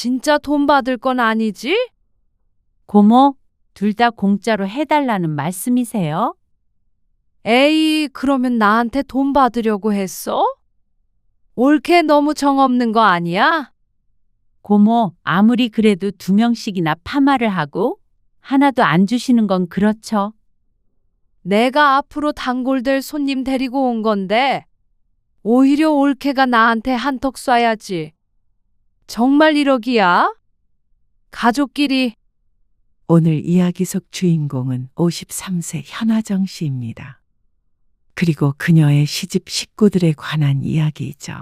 진짜 돈 받을 건 아니지? 고모, 둘 다 공짜로 해달라는 말씀이세요? 에이, 그러면 나한테 돈 받으려고 했어? 올케 너무 정없는 거 아니야? 고모, 아무리 그래도 2명씩이나 파마를 하고 하나도 안 주시는 건 그렇죠. 내가 앞으로 단골될 손님 데리고 온 건데 오히려 올케가 나한테 한턱 쏴야지. 정말 1억이야? 가족끼리. 오늘 이야기 속 주인공은 53세 현화정 씨입니다. 그리고 그녀의 시집 식구들에 관한 이야기이죠.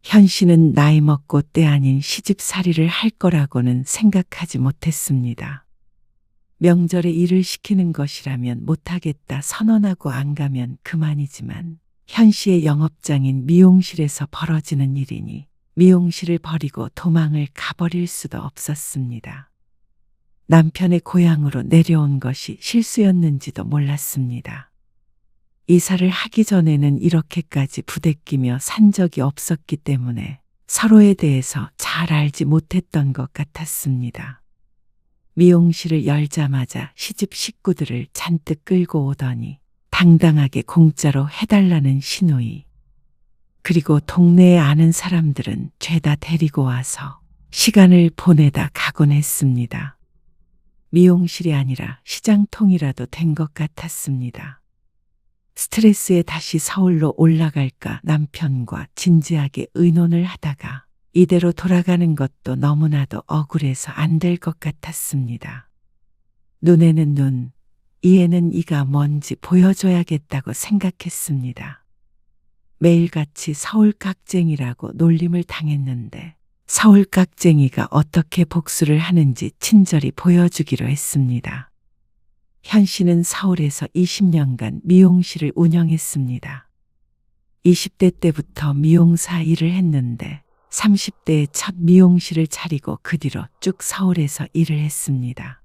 현 씨는 나이 먹고 때 아닌 시집살이를 할 거라고는 생각하지 못했습니다. 명절에 일을 시키는 것이라면 못하겠다 선언하고 안 가면 그만이지만 현 씨의 영업장인 미용실에서 벌어지는 일이니 미용실을 버리고 도망을 가버릴 수도 없었습니다. 남편의 고향으로 내려온 것이 실수였는지도 몰랐습니다. 이사를 하기 전에는 이렇게까지 부대끼며 산 적이 없었기 때문에 서로에 대해서 잘 알지 못했던 것 같았습니다. 미용실을 열자마자 시집 식구들을 잔뜩 끌고 오더니 당당하게 공짜로 해달라는 시누이. 그리고 동네에 아는 사람들은 죄다 데리고 와서 시간을 보내다 가곤 했습니다. 미용실이 아니라 시장통이라도 된 것 같았습니다. 스트레스에 다시 서울로 올라갈까 남편과 진지하게 의논을 하다가 이대로 돌아가는 것도 너무나도 억울해서 안 될 것 같았습니다. 눈에는 눈, 이에는 이가 뭔지 보여줘야겠다고 생각했습니다. 매일같이 서울 깍쟁이라고 놀림을 당했는데 서울 깍쟁이가 어떻게 복수를 하는지 친절히 보여주기로 했습니다. 현 씨는 서울에서 20년간 미용실을 운영했습니다. 20대 때부터 미용사 일을 했는데 30대에 첫 미용실을 차리고 그 뒤로 쭉 서울에서 일을 했습니다.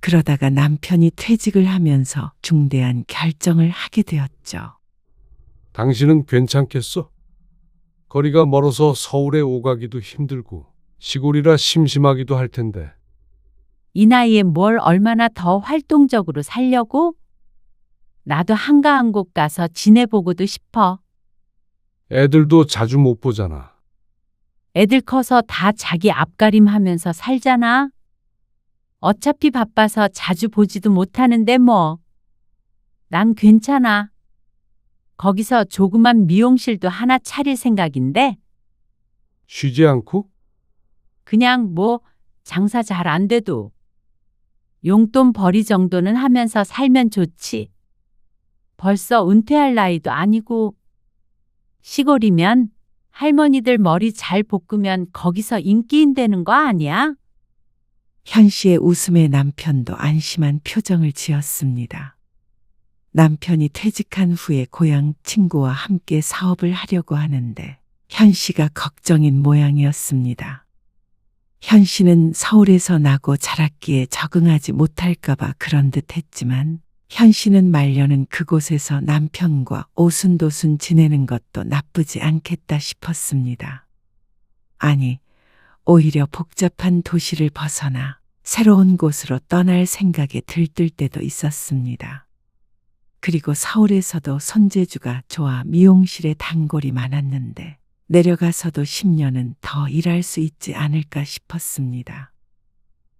그러다가 남편이 퇴직을 하면서 중대한 결정을 하게 되었죠. 당신은 괜찮겠어? 거리가 멀어서 서울에 오가기도 힘들고 시골이라 심심하기도 할 텐데. 이 나이에 뭘 얼마나 더 활동적으로 살려고? 나도 한가한 곳 가서 지내보고도 싶어. 애들도 자주 못 보잖아. 애들 커서 다 자기 앞가림 하면서 살잖아. 어차피 바빠서 자주 보지도 못하는데 뭐. 난 괜찮아. 거기서 조그만 미용실도 하나 차릴 생각인데 쉬지 않고? 그냥 뭐 장사 잘 안 돼도 용돈 벌이 정도는 하면서 살면 좋지. 벌써 은퇴할 나이도 아니고 시골이면 할머니들 머리 잘 볶으면 거기서 인기인 되는 거 아니야? 현 씨의 웃음에 남편도 안심한 표정을 지었습니다. 남편이 퇴직한 후에 고향 친구와 함께 사업을 하려고 하는데 현 씨가 걱정인 모양이었습니다. 현 씨는 서울에서 나고 자랐기에 적응하지 못할까봐 그런 듯 했지만 현 씨는 말려는 그곳에서 남편과 오순도순 지내는 것도 나쁘지 않겠다 싶었습니다. 아니, 오히려 복잡한 도시를 벗어나 새로운 곳으로 떠날 생각에 들뜰 때도 있었습니다. 그리고 서울에서도 손재주가 좋아 미용실에 단골이 많았는데 내려가서도 10년은 더 일할 수 있지 않을까 싶었습니다.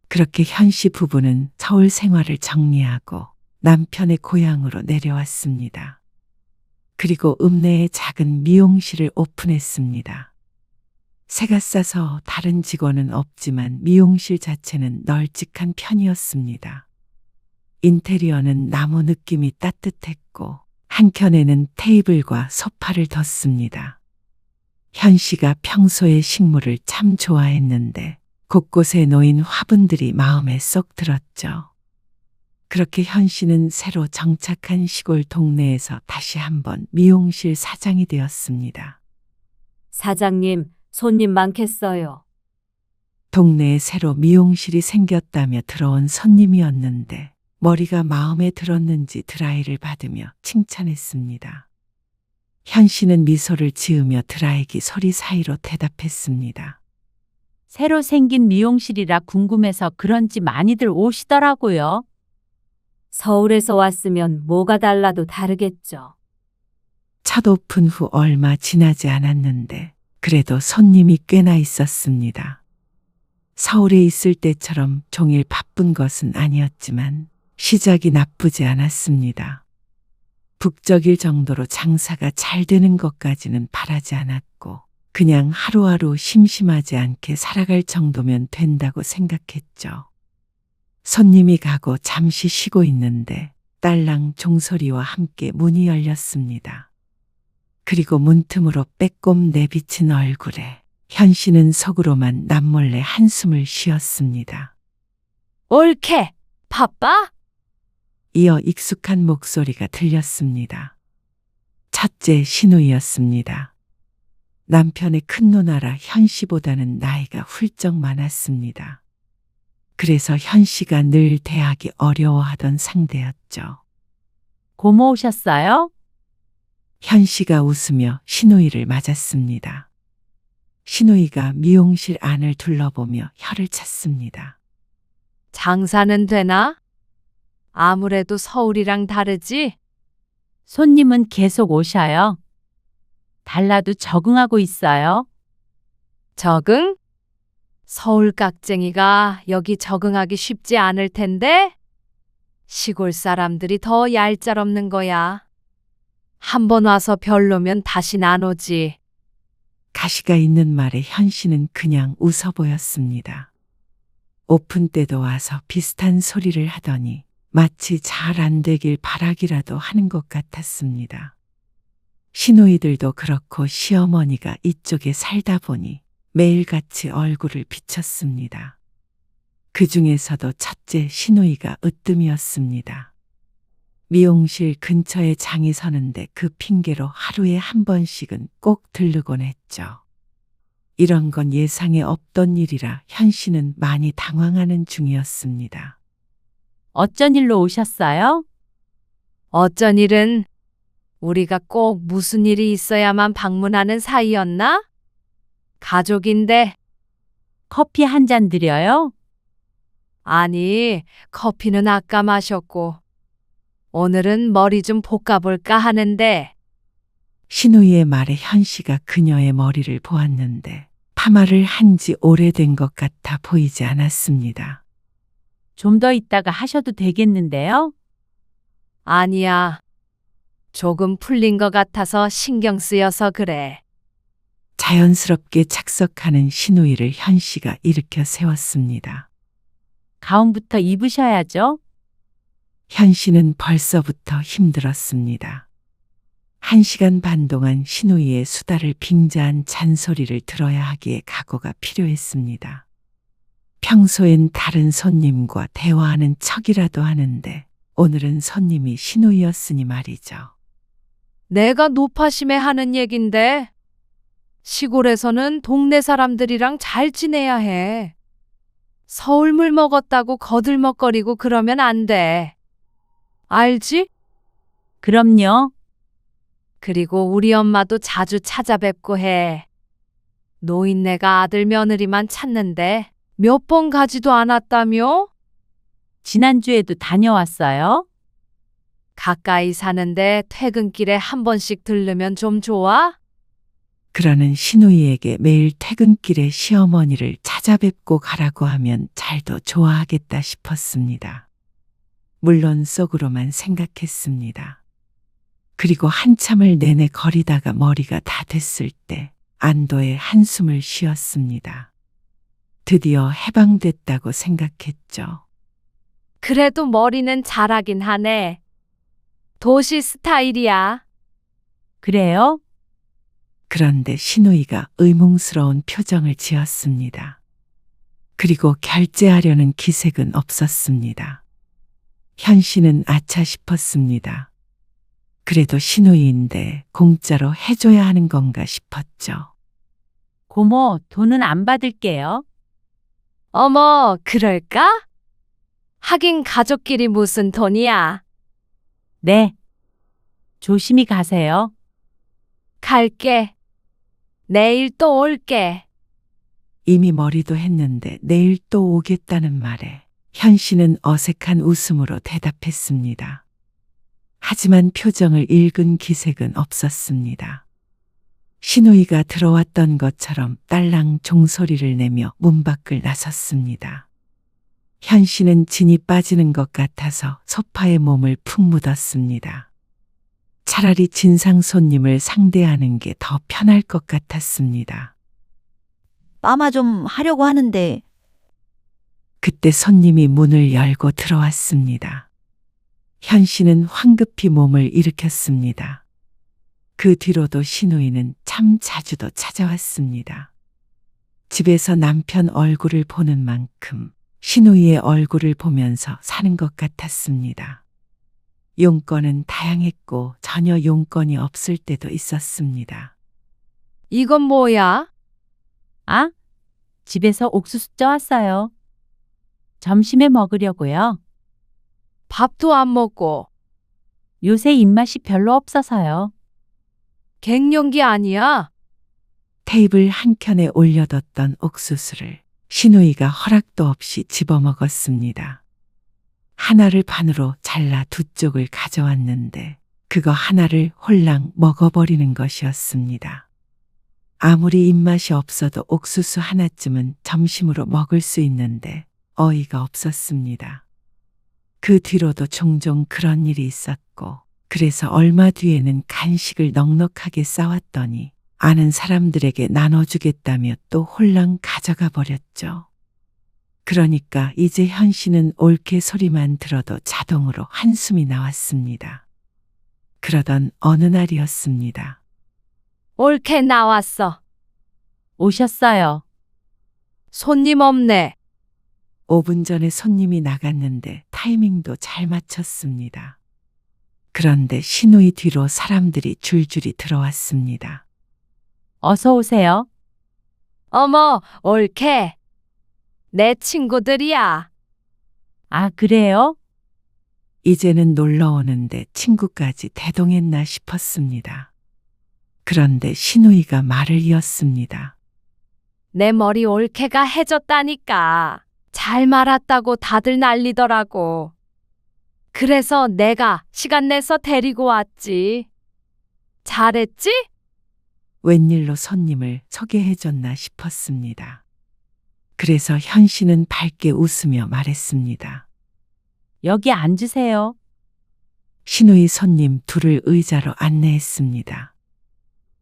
그렇게 현 씨 부부는 서울 생활을 정리하고 남편의 고향으로 내려왔습니다. 그리고 읍내에 작은 미용실을 오픈했습니다. 새가 싸서 다른 직원은 없지만 미용실 자체는 널찍한 편이었습니다. 인테리어는 나무 느낌이 따뜻했고 한켠에는 테이블과 소파를 뒀습니다. 현 씨가 평소에 식물을 참 좋아했는데 곳곳에 놓인 화분들이 마음에 쏙 들었죠. 그렇게 현 씨는 새로 정착한 시골 동네에서 다시 한번 미용실 사장이 되었습니다. 사장님, 손님 많겠어요. 동네에 새로 미용실이 생겼다며 들어온 손님이었는데 머리가 마음에 들었는지 드라이를 받으며 칭찬했습니다. 현 씨는 미소를 지으며 드라이기 소리 사이로 대답했습니다. 새로 생긴 미용실이라 궁금해서 그런지 많이들 오시더라고요. 서울에서 왔으면 뭐가 달라도 다르겠죠. 첫 오픈 후 얼마 지나지 않았는데 그래도 손님이 꽤나 있었습니다. 서울에 있을 때처럼 종일 바쁜 것은 아니었지만 시작이 나쁘지 않았습니다. 북적일 정도로 장사가 잘 되는 것까지는 바라지 않았고 그냥 하루하루 심심하지 않게 살아갈 정도면 된다고 생각했죠. 손님이 가고 잠시 쉬고 있는데 딸랑 종소리와 함께 문이 열렸습니다. 그리고 문틈으로 빼꼼 내비친 얼굴에 현 씨는 속으로만 남몰래 한숨을 쉬었습니다. 옳게. 바빠? 이어 익숙한 목소리가 들렸습니다. 첫째 신우이였습니다. 남편의 큰 누나라 현 씨보다는 나이가 훌쩍 많았습니다. 그래서 현 씨가 늘 대하기 어려워하던 상대였죠. 고모 오셨어요? 현 씨가 웃으며 신우이를 맞았습니다. 신우이가 미용실 안을 둘러보며 혀를 찼습니다. 장사는 되나? 아무래도 서울이랑 다르지? 손님은 계속 오셔요. 달라도 적응하고 있어요. 적응? 서울 깍쟁이가 여기 적응하기 쉽지 않을 텐데? 시골 사람들이 더 얄짤없는 거야. 한 번 와서 별로면 다신 안 오지. 가시가 있는 말에 현 씨는 그냥 웃어 보였습니다. 오픈 때도 와서 비슷한 소리를 하더니 마치 잘 안 되길 바라기라도 하는 것 같았습니다. 시누이들도 그렇고 시어머니가 이쪽에 살다 보니 매일같이 얼굴을 비쳤습니다. 그 중에서도 첫째 시누이가 으뜸이었습니다. 미용실 근처에 장이 서는데 그 핑계로 하루에 한 번씩은 꼭 들르곤 했죠. 이런 건 예상에 없던 일이라 현 씨는 많이 당황하는 중이었습니다. 어쩐 일로 오셨어요? 어쩐 일은 우리가 꼭 무슨 일이 있어야만 방문하는 사이였나? 가족인데. 커피 한 잔 드려요? 아니, 커피는 아까 마셨고. 오늘은 머리 좀 볶아볼까 하는데. 시누이의 말에 현 씨가 그녀의 머리를 보았는데 파마를 한 지 오래된 것 같아 보이지 않았습니다. 좀 더 있다가 하셔도 되겠는데요? 아니야. 조금 풀린 것 같아서 신경 쓰여서 그래. 자연스럽게 착석하는 시누이를 현 씨가 일으켜 세웠습니다. 가운부터 입으셔야죠. 현 씨는 벌써부터 힘들었습니다. 1시간 반 동안 시누이의 수다를 빙자한 잔소리를 들어야 하기에 각오가 필요했습니다. 평소엔 다른 손님과 대화하는 척이라도 하는데 오늘은 손님이 시누이였으니 말이죠. 내가 노파심에 하는 얘긴데. 시골에서는 동네 사람들이랑 잘 지내야 해. 서울물 먹었다고 거들먹거리고 그러면 안 돼. 알지? 그럼요. 그리고 우리 엄마도 자주 찾아뵙고 해. 노인네가 아들 며느리만 찾는데 몇 번 가지도 않았다며? 지난주에도 다녀왔어요. 가까이 사는데 퇴근길에 한 번씩 들르면 좀 좋아? 그러는 시누이에게 매일 퇴근길에 시어머니를 찾아뵙고 가라고 하면 잘도 좋아하겠다 싶었습니다. 물론 속으로만 생각했습니다. 그리고 한참을 내내 거리다가 머리가 다 됐을 때 안도의 한숨을 쉬었습니다. 드디어 해방됐다고 생각했죠. 그래도 머리는 잘하긴 하네. 도시 스타일이야. 그래요? 그런데 시누이가 의문스러운 표정을 지었습니다. 그리고 결제하려는 기색은 없었습니다. 현 씨는 아차 싶었습니다. 그래도 시누이인데 공짜로 해줘야 하는 건가 싶었죠. 고모, 돈은 안 받을게요. 어머, 그럴까? 하긴 가족끼리 무슨 돈이야. 네. 조심히 가세요. 갈게. 내일 또 올게. 이미 머리도 했는데 내일 또 오겠다는 말에 현 씨는 어색한 웃음으로 대답했습니다. 하지만 표정을 읽은 기색은 없었습니다. 신우이가 들어왔던 것처럼 딸랑 종소리를 내며 문 밖을 나섰습니다. 현 씨는 진이 빠지는 것 같아서 소파에 몸을 푹 묻었습니다. 차라리 진상 손님을 상대하는 게 더 편할 것 같았습니다. 빠마 좀 하려고 하는데 그때 손님이 문을 열고 들어왔습니다. 현 씨는 황급히 몸을 일으켰습니다. 그 뒤로도 신우이는 참 자주도 찾아왔습니다. 집에서 남편 얼굴을 보는 만큼 신우이의 얼굴을 보면서 사는 것 같았습니다. 용건은 다양했고 전혀 용건이 없을 때도 있었습니다. 이건 뭐야? 아, 집에서 옥수수 쪄왔어요. 점심에 먹으려고요. 밥도 안 먹고 요새 입맛이 별로 없어서요. 갱년기 아니야? 테이블 한켠에 올려뒀던 옥수수를 신우이가 허락도 없이 집어먹었습니다. 하나를 반으로 잘라 두 쪽을 가져왔는데 그거 하나를 홀랑 먹어버리는 것이었습니다. 아무리 입맛이 없어도 옥수수 하나쯤은 점심으로 먹을 수 있는데 어이가 없었습니다. 그 뒤로도 종종 그런 일이 있었고 그래서 얼마 뒤에는 간식을 넉넉하게 싸왔더니 아는 사람들에게 나눠주겠다며 또 홀랑 가져가 버렸죠. 그러니까 이제 현 씨는 올케 소리만 들어도 자동으로 한숨이 나왔습니다. 그러던 어느 날이었습니다. 올케 나왔어. 오셨어요. 손님 없네. 5분 전에 손님이 나갔는데 타이밍도 잘 맞췄습니다. 그런데 신우이 뒤로 사람들이 줄줄이 들어왔습니다. 어서 오세요. 어머, 올케. 내 친구들이야. 아, 그래요? 이제는 놀러 오는데 친구까지 대동했나 싶었습니다. 그런데 신우이가 말을 이었습니다. 내 머리 올케가 해줬다니까. 잘 말았다고 다들 난리더라고. 그래서 내가 시간 내서 데리고 왔지. 잘했지? 웬일로 손님을 소개해줬나 싶었습니다. 그래서 현 씨는 밝게 웃으며 말했습니다. 여기 앉으세요. 신우이 손님 둘을 의자로 안내했습니다.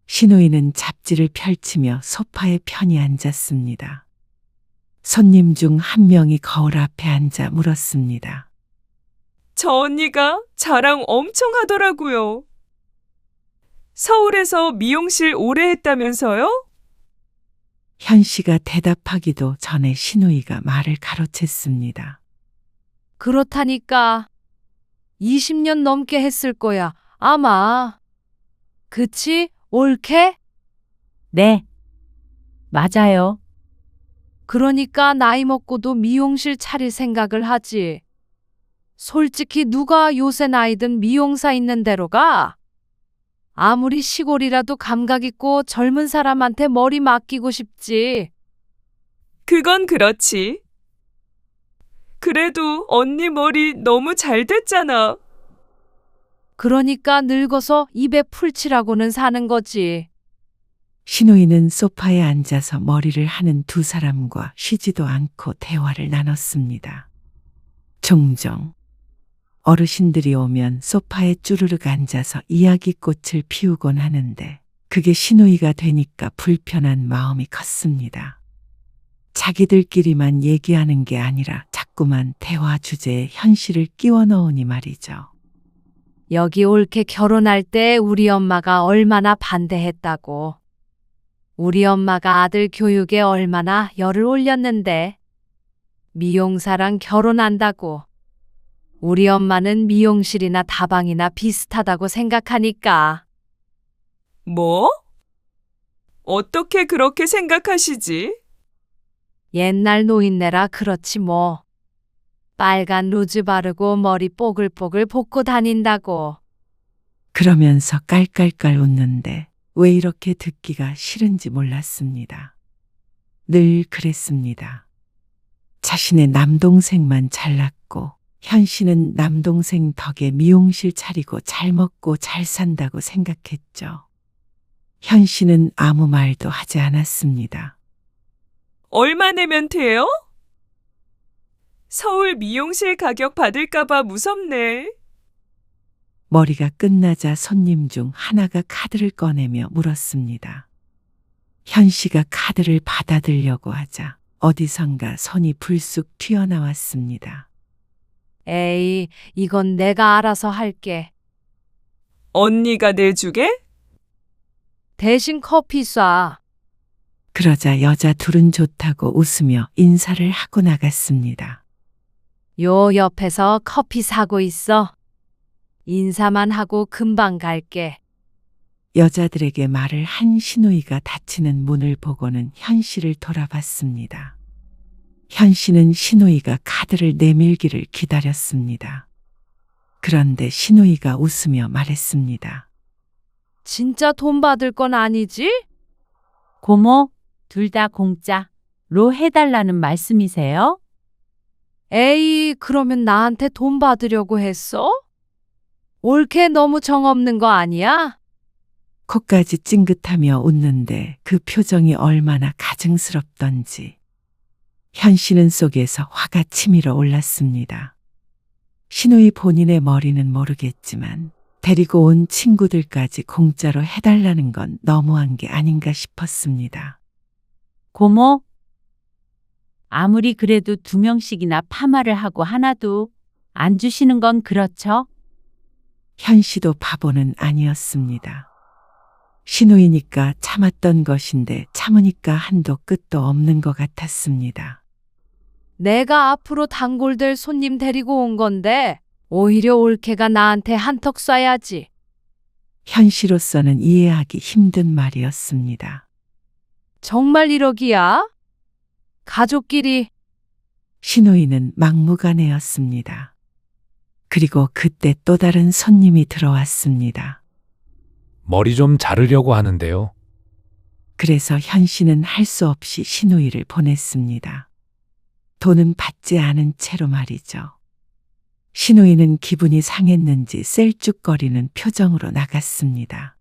신우이는 잡지를 펼치며 소파에 편히 앉았습니다. 손님 중 한 명이 거울 앞에 앉아 물었습니다. 저 언니가 자랑 엄청 하더라고요. 서울에서 미용실 오래 했다면서요? 현 씨가 대답하기도 전에 신우이가 말을 가로챘습니다. 그렇다니까. 20년 넘게 했을 거야. 아마. 그치? 올케? 네. 맞아요. 그러니까 나이 먹고도 미용실 차릴 생각을 하지. 솔직히 누가 요새 나이든 미용사 있는 데로 가? 아무리 시골이라도 감각 있고 젊은 사람한테 머리 맡기고 싶지. 그건 그렇지. 그래도 언니 머리 너무 잘 됐잖아. 그러니까 늙어서 입에 풀칠하고는 사는 거지. 신우이는 소파에 앉아서 머리를 하는 두 사람과 쉬지도 않고 대화를 나눴습니다. 종종 어르신들이 오면 소파에 쭈르륵 앉아서 이야기꽃을 피우곤 하는데 그게 신우이가 되니까 불편한 마음이 컸습니다. 자기들끼리만 얘기하는 게 아니라 자꾸만 대화 주제에 현실을 끼워 넣으니 말이죠. 여기 올케 결혼할 때 우리 엄마가 얼마나 반대했다고. 우리 엄마가 아들 교육에 얼마나 열을 올렸는데. 미용사랑 결혼한다고. 우리 엄마는 미용실이나 다방이나 비슷하다고 생각하니까. 뭐? 어떻게 그렇게 생각하시지? 옛날 노인네라 그렇지 뭐. 빨간 루즈 바르고 머리 뽀글뽀글 볶고 다닌다고. 그러면서 깔깔깔 웃는데 왜 이렇게 듣기가 싫은지 몰랐습니다. 늘 그랬습니다. 자신의 남동생만 잘났고 현 씨는 남동생 덕에 미용실 차리고 잘 먹고 잘 산다고 생각했죠. 현 씨는 아무 말도 하지 않았습니다. 얼마 내면 돼요? 서울 미용실 가격 받을까봐 무섭네. 머리가 끝나자 손님 중 하나가 카드를 꺼내며 물었습니다. 현 씨가 카드를 받아들려고 하자 어디선가 손이 불쑥 튀어나왔습니다. 에이, 이건 내가 알아서 할게. 언니가 내주게? 대신 커피 쏴. 그러자 여자 둘은 좋다고 웃으며 인사를 하고 나갔습니다. 요 옆에서 커피 사고 있어. 인사만 하고 금방 갈게. 여자들에게 말을 한 신우이가 닫히는 문을 보고는 현 씨를 돌아봤습니다. 현 씨는 신우이가 카드를 내밀기를 기다렸습니다. 그런데 신우이가 웃으며 말했습니다. 진짜 돈 받을 건 아니지? 고모, 둘 다 공짜로 해달라는 말씀이세요? 에이, 그러면 나한테 돈 받으려고 했어? 올케 너무 정없는 거 아니야? 코까지 찡긋하며 웃는데 그 표정이 얼마나 가증스럽던지 현 씨는 속에서 화가 치밀어 올랐습니다. 신우이 본인의 머리는 모르겠지만 데리고 온 친구들까지 공짜로 해달라는 건 너무한 게 아닌가 싶었습니다. 고모, 아무리 그래도 2명씩이나 파마를 하고 하나도 안 주시는 건 그렇죠? 현 씨도 바보는 아니었습니다. 신우이니까 참았던 것인데 참으니까 한도 끝도 없는 것 같았습니다. 내가 앞으로 단골들 손님 데리고 온 건데 오히려 올케가 나한테 한턱 쏴야지. 현 씨로서는 이해하기 힘든 말이었습니다. 정말 1억이야? 가족끼리. 신우이는 막무가내였습니다. 그리고 그때 또 다른 손님이 들어왔습니다. 머리 좀 자르려고 하는데요. 그래서 현 씨는 할 수 없이 신우이를 보냈습니다. 돈은 받지 않은 채로 말이죠. 신우이는 기분이 상했는지 셀쭉거리는 표정으로 나갔습니다.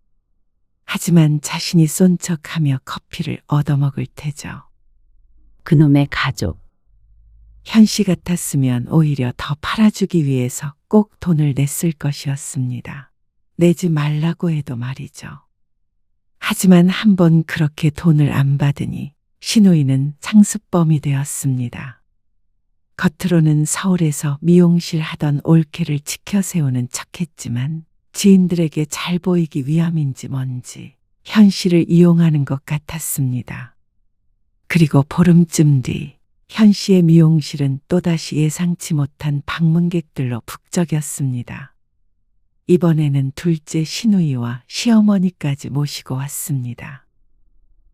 하지만 자신이 쏜 척하며 커피를 얻어먹을 테죠. 그놈의 가족. 현 씨 같았으면 오히려 더 팔아주기 위해서 꼭 돈을 냈을 것이었습니다. 내지 말라고 해도 말이죠. 하지만 한번 그렇게 돈을 안 받으니 신우이는 상습범이 되었습니다. 겉으로는 서울에서 미용실 하던 올케를 지켜세우는 척했지만 지인들에게 잘 보이기 위함인지 뭔지 현 씨를 이용하는 것 같았습니다. 그리고 보름쯤 뒤 현 씨의 미용실은 또다시 예상치 못한 방문객들로 북적였습니다. 이번에는 둘째 신우이와 시어머니까지 모시고 왔습니다.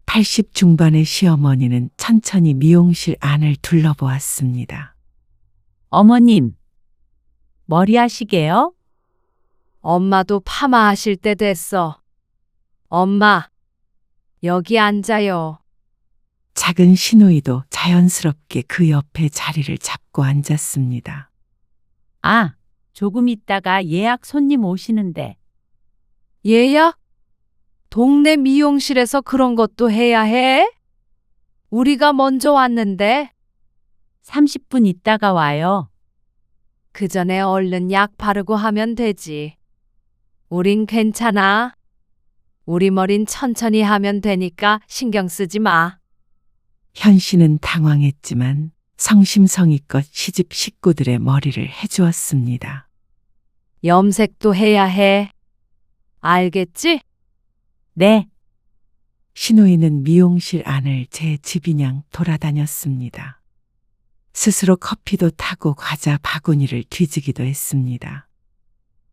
80 중반의 시어머니는 천천히 미용실 안을 둘러보았습니다. 어머님, 머리 하시게요? 엄마도 파마하실 때 됐어. 엄마, 여기 앉아요. 작은 신우이도 자연스럽게 그 옆에 자리를 잡고 앉았습니다. 아, 조금 있다가 예약 손님 오시는데. 예약? 동네 미용실에서 그런 것도 해야 해? 우리가 먼저 왔는데 30분 있다가 와요. 그 전에 얼른 약 바르고 하면 되지. 우린 괜찮아. 우리 머린 천천히 하면 되니까 신경 쓰지 마. 현 씨는 당황했지만 성심성의껏 시집 식구들의 머리를 해주었습니다. 염색도 해야 해. 알겠지? 네, 신우이는 미용실 안을 제 집이냥 돌아다녔습니다. 스스로 커피도 타고 과자 바구니를 뒤지기도 했습니다.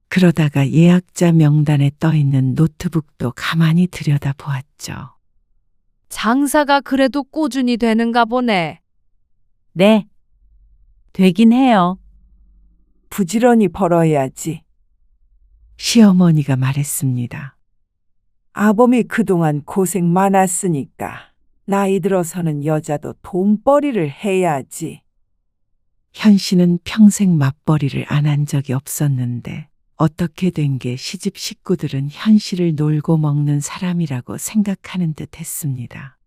그러다가 예약자 명단에 떠있는 노트북도 가만히 들여다보았죠. 장사가 그래도 꾸준히 되는가 보네. 네. 되긴 해요. 부지런히 벌어야지. 시어머니가 말했습니다. 아범이 그동안 고생 많았으니까 나이 들어서는 여자도 돈벌이를 해야지. 현 씨는 평생 맞벌이를 안 한 적이 없었는데 어떻게 된 게 시집 식구들은 현 씨를 놀고 먹는 사람이라고 생각하는 듯 했습니다.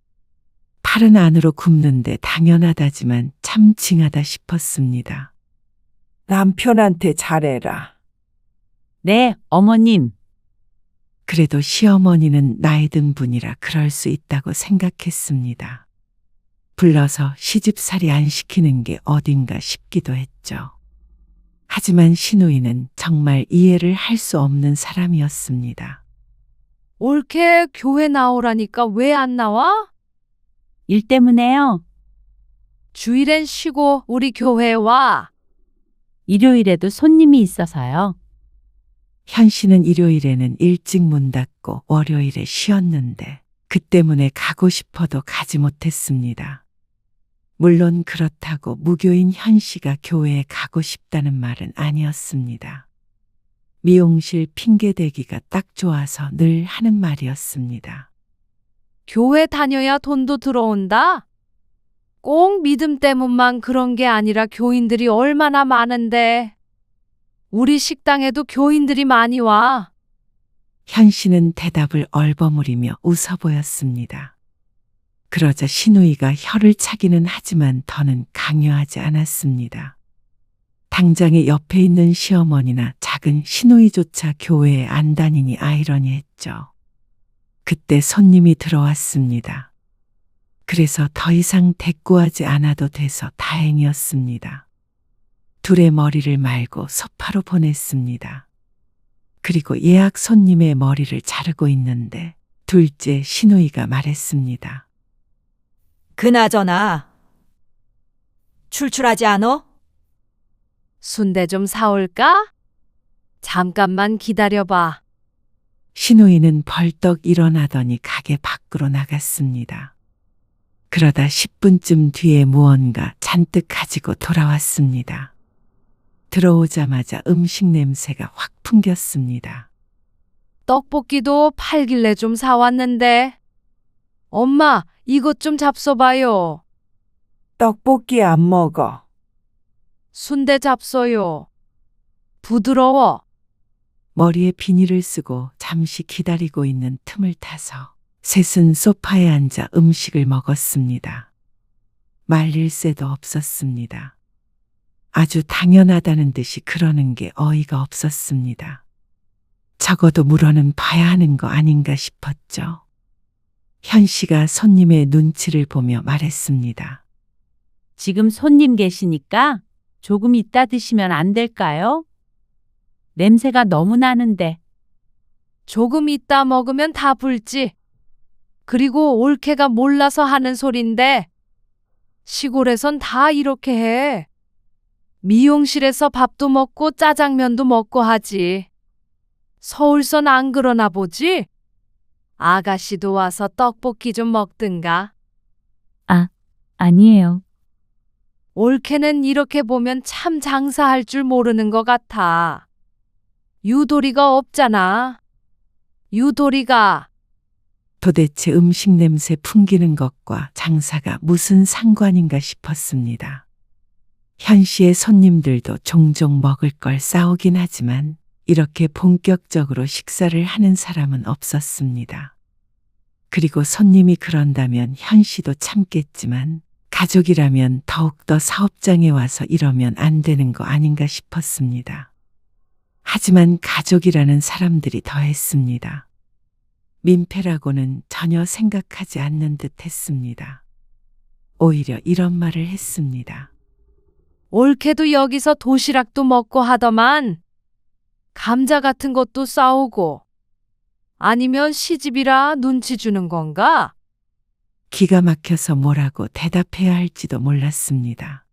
팔은 안으로 굽는데 당연하다지만 참 징하다 싶었습니다. 남편한테 잘해라. 네, 어머님. 그래도 시어머니는 나이 든 분이라 그럴 수 있다고 생각했습니다. 불러서 시집살이 안 시키는 게 어딘가 싶기도 했죠. 하지만 시누이는 정말 이해를 할 수 없는 사람이었습니다. 올케 교회 나오라니까 왜 안 나와? 일 때문에요. 주일엔 쉬고 우리 교회에 와. 일요일에도 손님이 있어서요. 현 씨는 일요일에는 일찍 문 닫고 월요일에 쉬었는데 그 때문에 가고 싶어도 가지 못했습니다. 물론 그렇다고 무교인 현 씨가 교회에 가고 싶다는 말은 아니었습니다. 미용실 핑계대기가 딱 좋아서 늘 하는 말이었습니다. 교회 다녀야 돈도 들어온다? 꼭 믿음 때문만 그런 게 아니라 교인들이 얼마나 많은데. 우리 식당에도 교인들이 많이 와. 현 씨는 대답을 얼버무리며 웃어 보였습니다. 그러자 시누이가 혀를 차기는 하지만 더는 강요하지 않았습니다. 당장에 옆에 있는 시어머니나 작은 시누이조차 교회에 안 다니니 아이러니했죠. 그때 손님이 들어왔습니다. 그래서 더 이상 대꾸하지 않아도 돼서 다행이었습니다. 둘의 머리를 말고 소파로 보냈습니다. 그리고 예약 손님의 머리를 자르고 있는데 둘째 시누이가 말했습니다. 그나저나 출출하지 않어? 순대 좀 사올까? 잠깐만 기다려봐. 시누이는 벌떡 일어나더니 가게 밖으로 나갔습니다. 그러다 10분쯤 뒤에 무언가 잔뜩 가지고 돌아왔습니다. 들어오자마자 음식 냄새가 확 풍겼습니다. 떡볶이도 팔길래 좀 사왔는데. 엄마, 이것 좀 잡숴봐요. 떡볶이 안 먹어. 순대 잡숴요. 부드러워. 머리에 비닐을 쓰고 잠시 기다리고 있는 틈을 타서 셋은 소파에 앉아 음식을 먹었습니다. 말릴 새도 없었습니다. 아주 당연하다는 듯이 그러는 게 어이가 없었습니다. 적어도 물어는 봐야 하는 거 아닌가 싶었죠. 현 씨가 손님의 눈치를 보며 말했습니다. 지금 손님 계시니까 조금 이따 드시면 안 될까요? 냄새가 너무 나는데. 조금 있다 먹으면 다 불지. 그리고 올케가 몰라서 하는 소린데. 시골에선 다 이렇게 해. 미용실에서 밥도 먹고 짜장면도 먹고 하지. 서울선 안 그러나 보지? 아가씨도 와서 떡볶이 좀 먹든가. 아니에요. 올케는 이렇게 보면 참 장사할 줄 모르는 것 같아. 유도리가 없잖아. 유도리가. 도대체 음식 냄새 풍기는 것과 장사가 무슨 상관인가 싶었습니다. 현 씨의 손님들도 종종 먹을 걸 싸오긴 하지만 이렇게 본격적으로 식사를 하는 사람은 없었습니다. 그리고 손님이 그런다면 현 씨도 참겠지만 가족이라면 더욱더 사업장에 와서 이러면 안 되는 거 아닌가 싶었습니다. 하지만 가족이라는 사람들이 더했습니다. 민폐라고는 전혀 생각하지 않는 듯 했습니다. 오히려 이런 말을 했습니다. 올케도 여기서 도시락도 먹고 하더만. 감자 같은 것도 싸오고. 아니면 시집이라 눈치 주는 건가? 기가 막혀서 뭐라고 대답해야 할지도 몰랐습니다.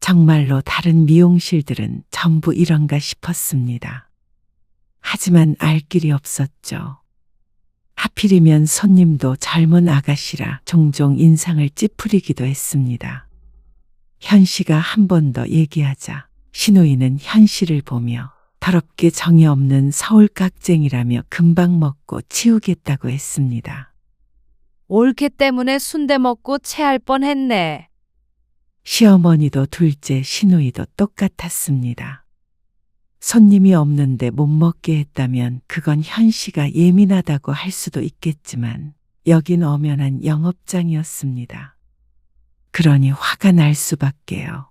정말로 다른 미용실들은 전부 이런가 싶었습니다. 하지만 알 길이 없었죠. 하필이면 손님도 젊은 아가씨라 종종 인상을 찌푸리기도 했습니다. 현 씨가 한 번 더 얘기하자 시누이는 현 씨를 보며 더럽게 정이 없는 서울 깍쟁이라며 금방 먹고 치우겠다고 했습니다. 올케 때문에 순대 먹고 체할 뻔했네. 시어머니도 둘째 시누이도 똑같았습니다. 손님이 없는데 못 먹게 했다면 그건 현 씨가 예민하다고 할 수도 있겠지만 여긴 엄연한 영업장이었습니다. 그러니 화가 날 수밖에요.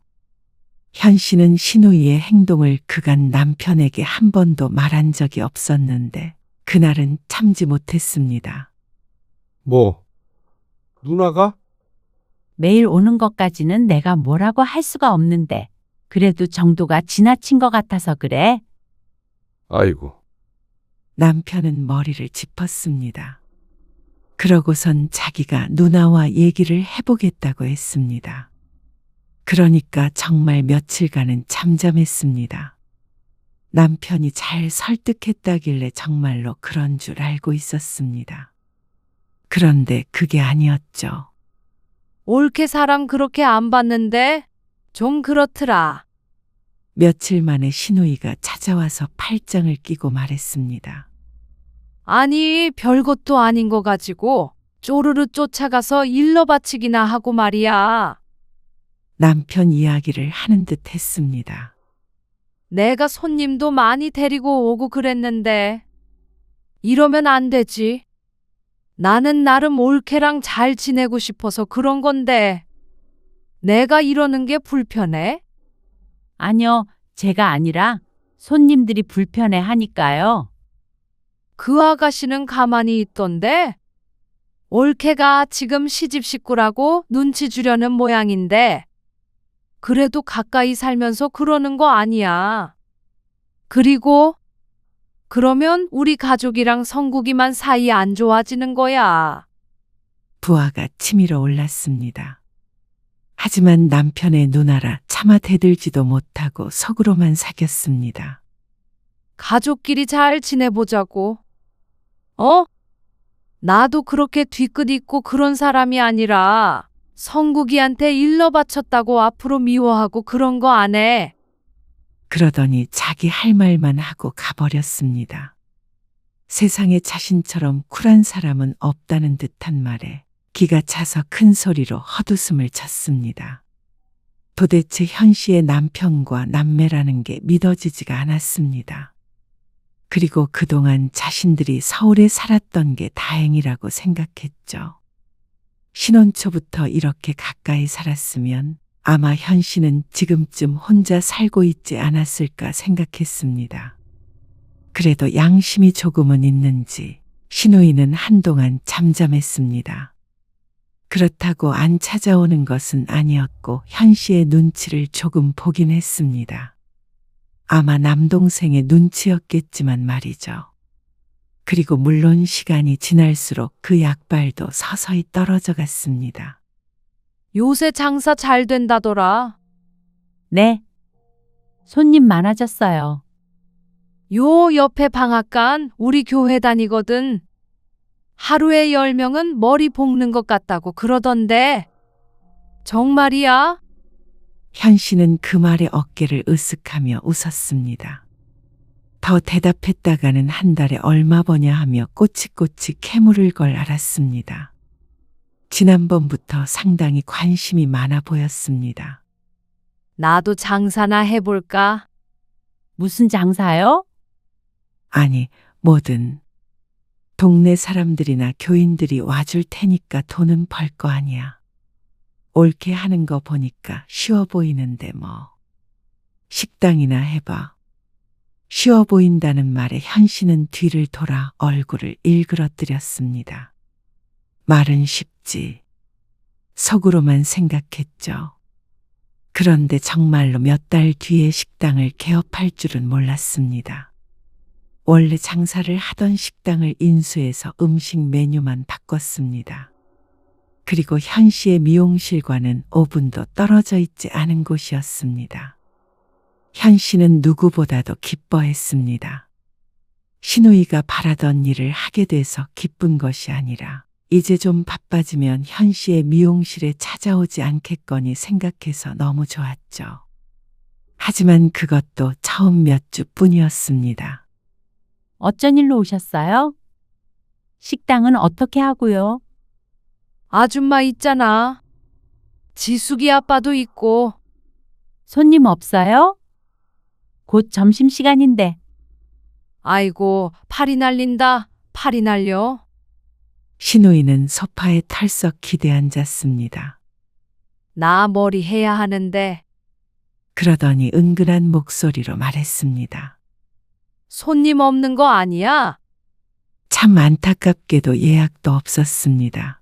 현 씨는 시누이의 행동을 그간 남편에게 한 번도 말한 적이 없었는데 그날은 참지 못했습니다. 뭐? 누나가? 매일 오는 것까지는 내가 뭐라고 할 수가 없는데 그래도 정도가 지나친 것 같아서 그래. 아이고, 남편은 머리를 짚었습니다. 그러고선 자기가 누나와 얘기를 해보겠다고 했습니다. 그러니까 정말 며칠간은 잠잠했습니다. 남편이 잘 설득했다길래 정말로 그런 줄 알고 있었습니다. 그런데 그게 아니었죠. 올케 사람 그렇게 안 봤는데 좀 그렇더라. 며칠 만에 시누이가 찾아와서 팔짱을 끼고 말했습니다. 아니 별것도 아닌 거 가지고 쪼르르 쫓아가서 일러 바치기나 하고 말이야. 남편 이야기를 하는 듯 했습니다. 내가 손님도 많이 데리고 오고 그랬는데 이러면 안 되지. 나는 나름 올케랑 잘 지내고 싶어서 그런 건데 내가 이러는 게 불편해? 아니요, 제가 아니라 손님들이 불편해 하니까요. 그 아가씨는 가만히 있던데 올케가 지금 시집 식구라고 눈치 주려는 모양인데 그래도 가까이 살면서 그러는 거 아니야. 그리고 그러면 우리 가족이랑 성국이만 사이 안 좋아지는 거야. 부하가 치밀어 올랐습니다. 하지만 남편의 누나라 차마 대들지도 못하고 속으로만 사겼습니다. 가족끼리 잘 지내보자고. 나도 그렇게 뒤끝 있고 그런 사람이 아니라 성국이한테 일러 바쳤다고 앞으로 미워하고 그런 거 안 해. 그러더니 자기 할 말만 하고 가버렸습니다. 세상에 자신처럼 쿨한 사람은 없다는 듯한 말에 기가 차서 큰 소리로 헛웃음을 쳤습니다. 도대체 현 씨의 남편과 남매라는 게 믿어지지가 않았습니다. 그리고 그동안 자신들이 서울에 살았던 게 다행이라고 생각했죠. 신혼 초부터 이렇게 가까이 살았으면 아마 현 씨는 지금쯤 혼자 살고 있지 않았을까 생각했습니다. 그래도 양심이 조금은 있는지 시누이는 한동안 잠잠했습니다. 그렇다고 안 찾아오는 것은 아니었고 현 씨의 눈치를 조금 보긴 했습니다. 아마 남동생의 눈치였겠지만 말이죠. 그리고 물론 시간이 지날수록 그 약발도 서서히 떨어져 갔습니다. 요새 장사 잘 된다더라. 네. 손님 많아졌어요. 요 옆에 방앗간 우리 교회 다니거든. 하루에 10명은 머리 볶는 것 같다고 그러던데. 정말이야? 현 씨는 그 말에 어깨를 으쓱하며 웃었습니다. 더 대답했다가는 한 달에 얼마 버냐 하며 꼬치꼬치 캐물을 걸 알았습니다. 지난번부터 상당히 관심이 많아 보였습니다. 나도 장사나 해볼까? 무슨 장사요? 아니, 뭐든. 동네 사람들이나 교인들이 와줄 테니까 돈은 벌 거 아니야. 옳게 하는 거 보니까 쉬워 보이는데 뭐. 식당이나 해봐. 쉬워 보인다는 말에 현 씨는 뒤를 돌아 얼굴을 일그러뜨렸습니다. 말은 쉽지. 속으로만 생각했죠. 그런데 정말로 몇 달 뒤에 식당을 개업할 줄은 몰랐습니다. 원래 장사를 하던 식당을 인수해서 음식 메뉴만 바꿨습니다. 그리고 현 씨의 미용실과는 5분도 떨어져 있지 않은 곳이었습니다. 현 씨는 누구보다도 기뻐했습니다. 시누이가 바라던 일을 하게 돼서 기쁜 것이 아니라 이제 좀 바빠지면 현 씨의 미용실에 찾아오지 않겠거니 생각해서 너무 좋았죠. 하지만 그것도 처음 몇 주뿐이었습니다. 어쩐 일로 오셨어요? 식당은 어떻게 하고요? 아줌마 있잖아. 지숙이 아빠도 있고. 손님 없어요? 곧 점심시간인데. 아이고, 팔이 날린다. 팔이 날려. 신우이는 소파에 털썩 기대앉았습니다. 나 머리 해야 하는데. 그러더니 은근한 목소리로 말했습니다. 손님 없는 거 아니야? 참 안타깝게도 예약도 없었습니다.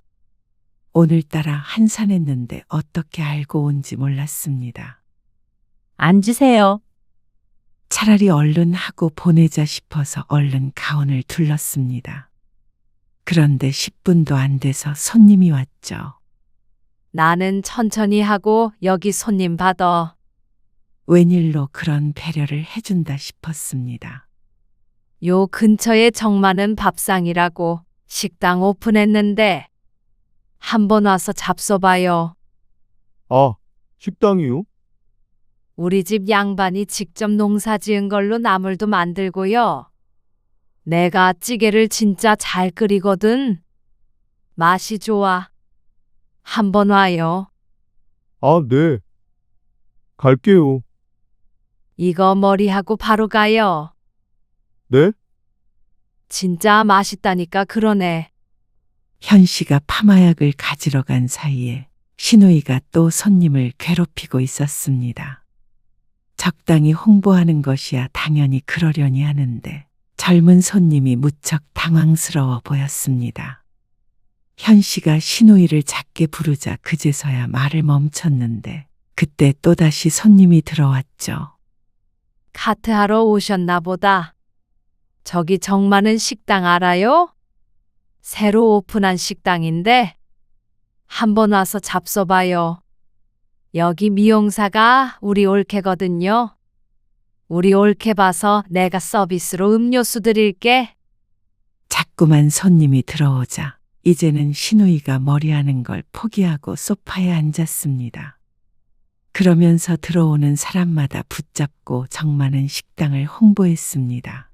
오늘따라 한산했는데 어떻게 알고 온지 몰랐습니다. 앉으세요. 차라리 얼른 하고 보내자 싶어서 얼른 가운을 둘렀습니다. 그런데 10분도 안 돼서 손님이 왔죠. 나는 천천히 하고 여기 손님 받아. 웬일로 그런 배려를 해준다 싶었습니다. 요 근처에 정 많은 밥상이라고 식당 오픈했는데 한번 와서 잡숴봐요. 아, 식당이요? 우리 집 양반이 직접 농사 지은 걸로 나물도 만들고요. 내가 찌개를 진짜 잘 끓이거든. 맛이 좋아. 한번 와요. 아, 네. 갈게요. 이거 머리하고 바로 가요. 네? 진짜 맛있다니까 그러네. 현 씨가 파마약을 가지러 간 사이에 신우이가 또 손님을 괴롭히고 있었습니다. 적당히 홍보하는 것이야 당연히 그러려니 하는데 젊은 손님이 무척 당황스러워 보였습니다. 현 씨가 신우이를 작게 부르자 그제서야 말을 멈췄는데 그때 또다시 손님이 들어왔죠. 카트하러 오셨나 보다. 저기 정 많은 식당 알아요? 새로 오픈한 식당인데 한번 와서 잡숴봐요. 여기 미용사가 우리 올케거든요. 우리 올케 봐서 내가 서비스로 음료수 드릴게. 자꾸만 손님이 들어오자 이제는 신우이가 머리하는 걸 포기하고 소파에 앉았습니다. 그러면서 들어오는 사람마다 붙잡고 정 많은 식당을 홍보했습니다.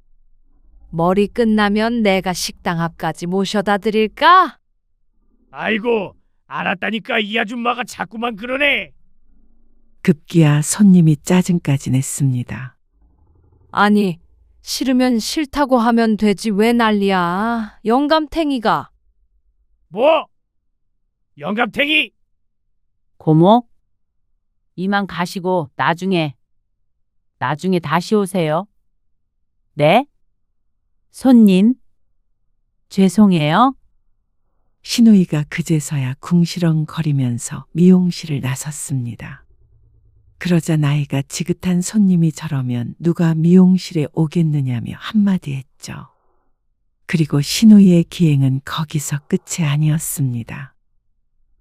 머리 끝나면 내가 식당 앞까지 모셔다 드릴까? 아이고, 알았다니까 이 아줌마가 자꾸만 그러네. 급기야 손님이 짜증까지 냈습니다. 아니, 싫으면 싫다고 하면 되지 왜 난리야. 영감탱이가. 뭐? 영감탱이? 고모? 이만 가시고 나중에 다시 오세요. 네? 손님? 죄송해요. 신우이가 그제서야 궁시렁거리면서 미용실을 나섰습니다. 그러자 나이가 지긋한 손님이 저러면 누가 미용실에 오겠느냐며 한마디 했죠. 그리고 신우이의 기행은 거기서 끝이 아니었습니다.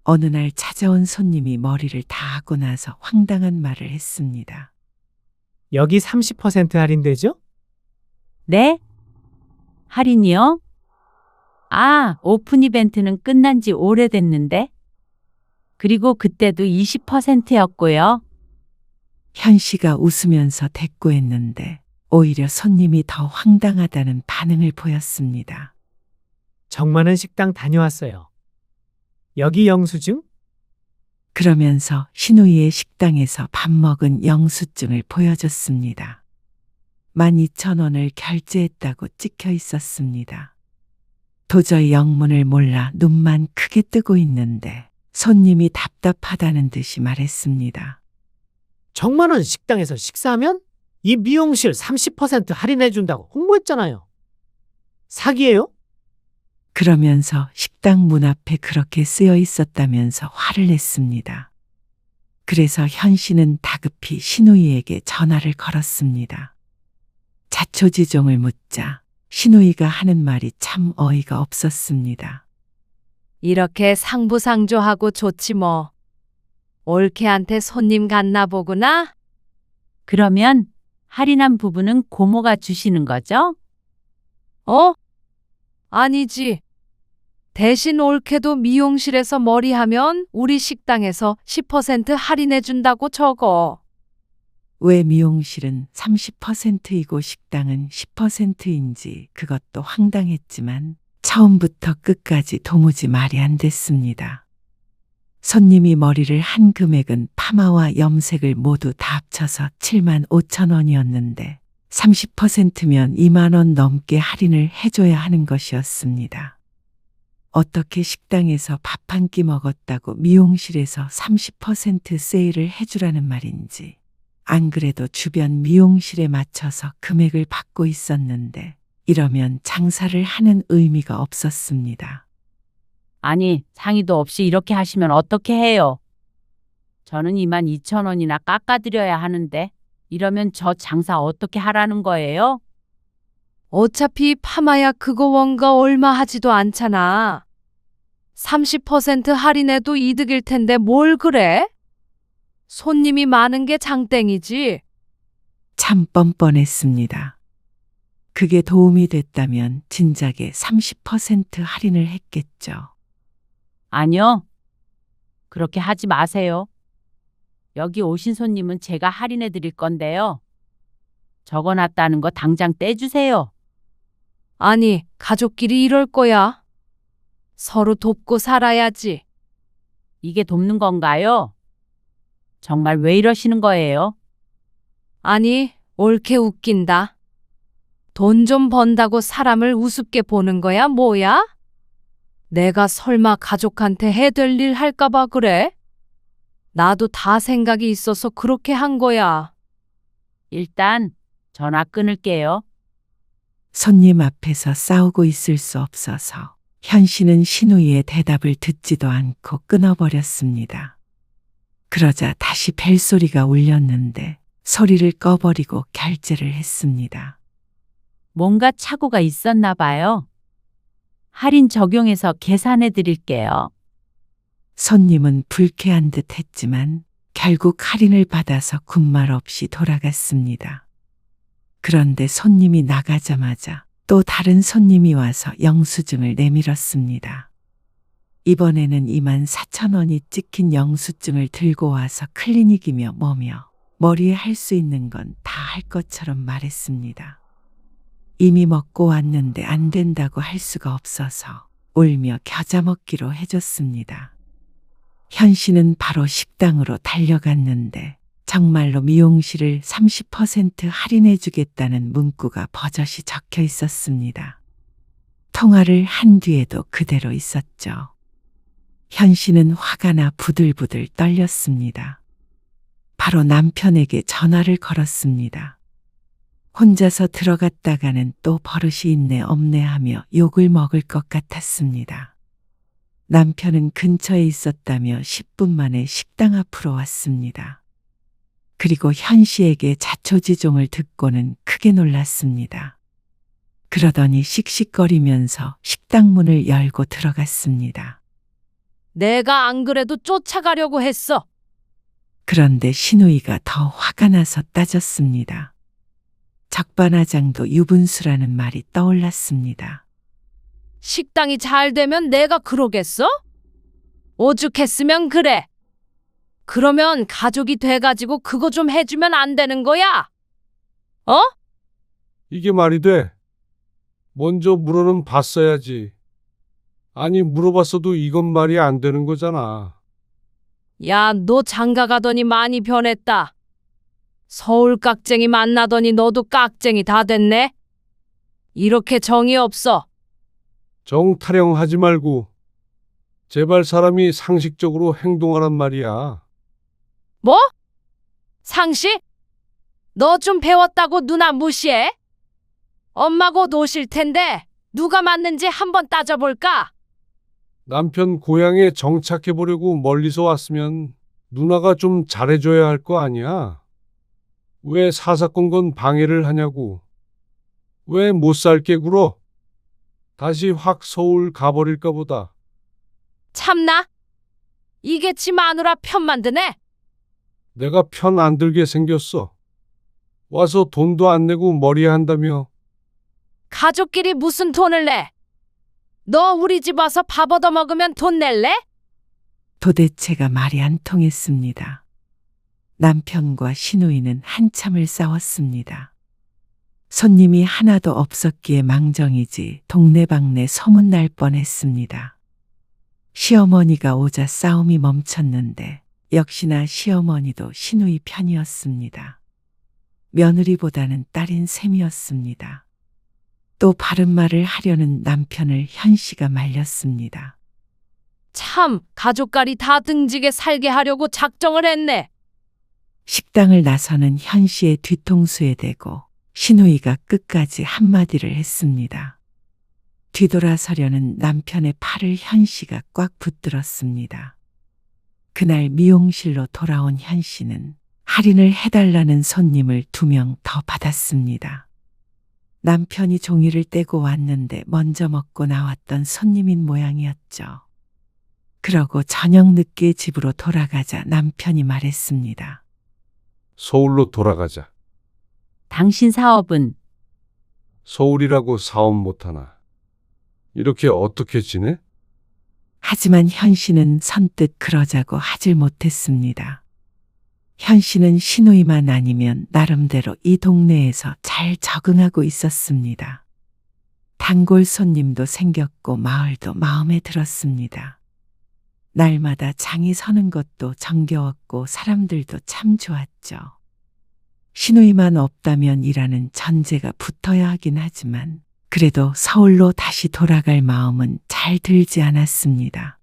어느 날 찾아온 손님이 머리를 다 하고 나서 황당한 말을 했습니다. 여기 30% 할인되죠? 네? 할인이요? 아, 오픈 이벤트는 끝난 지 오래됐는데. 그리고 그때도 20%였고요. 현 씨가 웃으면서 대꾸했는데 오히려 손님이 더 황당하다는 반응을 보였습니다. 정 많은 식당 다녀왔어요. 여기 영수증? 그러면서 신우이의 식당에서 밥 먹은 영수증을 보여줬습니다. 12,000원을 결제했다고 찍혀 있었습니다. 도저히 영문을 몰라 눈만 크게 뜨고 있는데 손님이 답답하다는 듯이 말했습니다. 정 많은 식당에서 식사하면 이 미용실 30% 할인해준다고 홍보했잖아요. 사기예요? 그러면서 식당 문 앞에 그렇게 쓰여 있었다면서 화를 냈습니다. 그래서 현 씨는 다급히 신우이에게 전화를 걸었습니다. 자초지종을 묻자 신우이가 하는 말이 참 어이가 없었습니다. 이렇게 상부상조하고 좋지 뭐. 올케한테 손님 갔나 보구나? 그러면 할인한 부분은 고모가 주시는 거죠? 어? 아니지. 대신 올케도 미용실에서 머리하면 우리 식당에서 10% 할인해준다고 적어. 왜 미용실은 30%이고 식당은 10%인지 그것도 황당했지만 처음부터 끝까지 도무지 말이 안 됐습니다. 손님이 머리를 한 금액은 파마와 염색을 모두 다 합쳐서 7만 5천 원이었는데 30%면 2만 원 넘게 할인을 해줘야 하는 것이었습니다. 어떻게 식당에서 밥 한 끼 먹었다고 미용실에서 30% 세일을 해주라는 말인지. 안 그래도 주변 미용실에 맞춰서 금액을 받고 있었는데 이러면 장사를 하는 의미가 없었습니다. 아니, 상의도 없이 이렇게 하시면 어떻게 해요? 저는 2만 2천 원이나 깎아드려야 하는데 이러면 저 장사 어떻게 하라는 거예요? 어차피 파마야 그거 원가 얼마 하지도 않잖아. 30% 할인해도 이득일 텐데 뭘 그래? 손님이 많은 게 장땡이지. 참 뻔뻔했습니다. 그게 도움이 됐다면 진작에 30% 할인을 했겠죠. 아니요. 그렇게 하지 마세요. 여기 오신 손님은 제가 할인해 드릴 건데요. 적어놨다는 거 당장 떼주세요. 아니, 가족끼리 이럴 거야. 서로 돕고 살아야지. 이게 돕는 건가요? 정말 왜 이러시는 거예요? 아니, 옳게 웃긴다. 돈 좀 번다고 사람을 우습게 보는 거야, 뭐야? 내가 설마 가족한테 해될 일 할까봐 그래? 나도 다 생각이 있어서 그렇게 한 거야. 일단 전화 끊을게요. 손님 앞에서 싸우고 있을 수 없어서 현 씨는 신우이의 대답을 듣지도 않고 끊어버렸습니다. 그러자 다시 벨소리가 울렸는데 소리를 꺼버리고 결제를 했습니다. 뭔가 착오가 있었나 봐요. 할인 적용해서 계산해 드릴게요. 손님은 불쾌한 듯 했지만 결국 할인을 받아서 군말 없이 돌아갔습니다. 그런데 손님이 나가자마자 또 다른 손님이 와서 영수증을 내밀었습니다. 이번에는 2만 4천 원이 찍힌 영수증을 들고 와서 클리닉이며 뭐며 머리에 할 수 있는 건 다 할 것처럼 말했습니다. 이미 먹고 왔는데 안 된다고 할 수가 없어서 울며 겨자 먹기로 해줬습니다. 현 씨는 바로 식당으로 달려갔는데 정말로 미용실을 30% 할인해 주겠다는 문구가 버젓이 적혀 있었습니다. 통화를 한 뒤에도 그대로 있었죠. 현 씨는 화가 나 부들부들 떨렸습니다. 바로 남편에게 전화를 걸었습니다. 혼자서 들어갔다가는 또 버릇이 있네 없네 하며 욕을 먹을 것 같았습니다. 남편은 근처에 있었다며 10분 만에 식당 앞으로 왔습니다. 그리고 현 씨에게 자초지종을 듣고는 크게 놀랐습니다. 그러더니 씩씩거리면서 식당 문을 열고 들어갔습니다. 내가 안 그래도 쫓아가려고 했어. 그런데 신우이가 더 화가 나서 따졌습니다. 적반하장도 유분수라는 말이 떠올랐습니다. 식당이 잘 되면 내가 그러겠어? 오죽했으면 그래. 그러면 가족이 돼가지고 그거 좀 해주면 안 되는 거야? 어? 이게 말이 돼? 먼저 물어는 봤어야지. 아니, 물어봤어도 이건 말이 안 되는 거잖아. 야, 너 장가 가더니 많이 변했다. 서울 깍쟁이 만나더니 너도 깍쟁이 다 됐네? 이렇게 정이 없어. 정 타령하지 말고 제발 사람이 상식적으로 행동하란 말이야. 뭐? 상식? 너 좀 배웠다고 누나 무시해? 엄마 곧 오실 텐데 누가 맞는지 한번 따져볼까? 남편 고향에 정착해보려고 멀리서 왔으면 누나가 좀 잘해줘야 할 거 아니야? 왜 사사건건 방해를 하냐고. 왜 못 살게 굴어? 다시 확 서울 가버릴까 보다. 참나? 이게 지 마누라 편만 드네? 내가 편 안 들게 생겼어. 와서 돈도 안 내고 머리 한다며. 가족끼리 무슨 돈을 내? 너 우리 집 와서 밥 얻어먹으면 돈 낼래? 도대체가 말이 안 통했습니다. 남편과 신우이는 한참을 싸웠습니다. 손님이 하나도 없었기에 망정이지 동네방네 소문날 뻔했습니다. 시어머니가 오자 싸움이 멈췄는데 역시나 시어머니도 시누이 편이었습니다. 며느리보다는 딸인 셈이었습니다. 또 바른 말을 하려는 남편을 현씨가 말렸습니다. 참, 가족깔이 다 등지게 살게 하려고 작정을 했네. 식당을 나서는 현씨의 뒤통수에 대고 시누이가 끝까지 한마디를 했습니다. 뒤돌아서려는 남편의 팔을 현씨가 꽉 붙들었습니다. 그날 미용실로 돌아온 현씨는 할인을 해달라는 손님을 2명 더 받았습니다. 남편이 종이를 떼고 왔는데 먼저 먹고 나왔던 손님인 모양이었죠. 그러고 저녁 늦게 집으로 돌아가자 남편이 말했습니다. 서울로 돌아가자. 당신 사업은 서울이라고 사업 못하나. 이렇게 어떻게 지내? 하지만 현씨는 선뜻 그러자고 하질 못했습니다. 현씨는 시누이만 아니면 나름대로 이 동네에서 잘 적응하고 있었습니다. 단골 손님도 생겼고 마을도 마음에 들었습니다. 날마다 장이 서는 것도 정겨웠고 사람들도 참 좋았죠. 시누이만 없다면 이라는 전제가 붙어야 하긴 하지만 그래도 서울로 다시 돌아갈 마음은 잘 들지 않았습니다.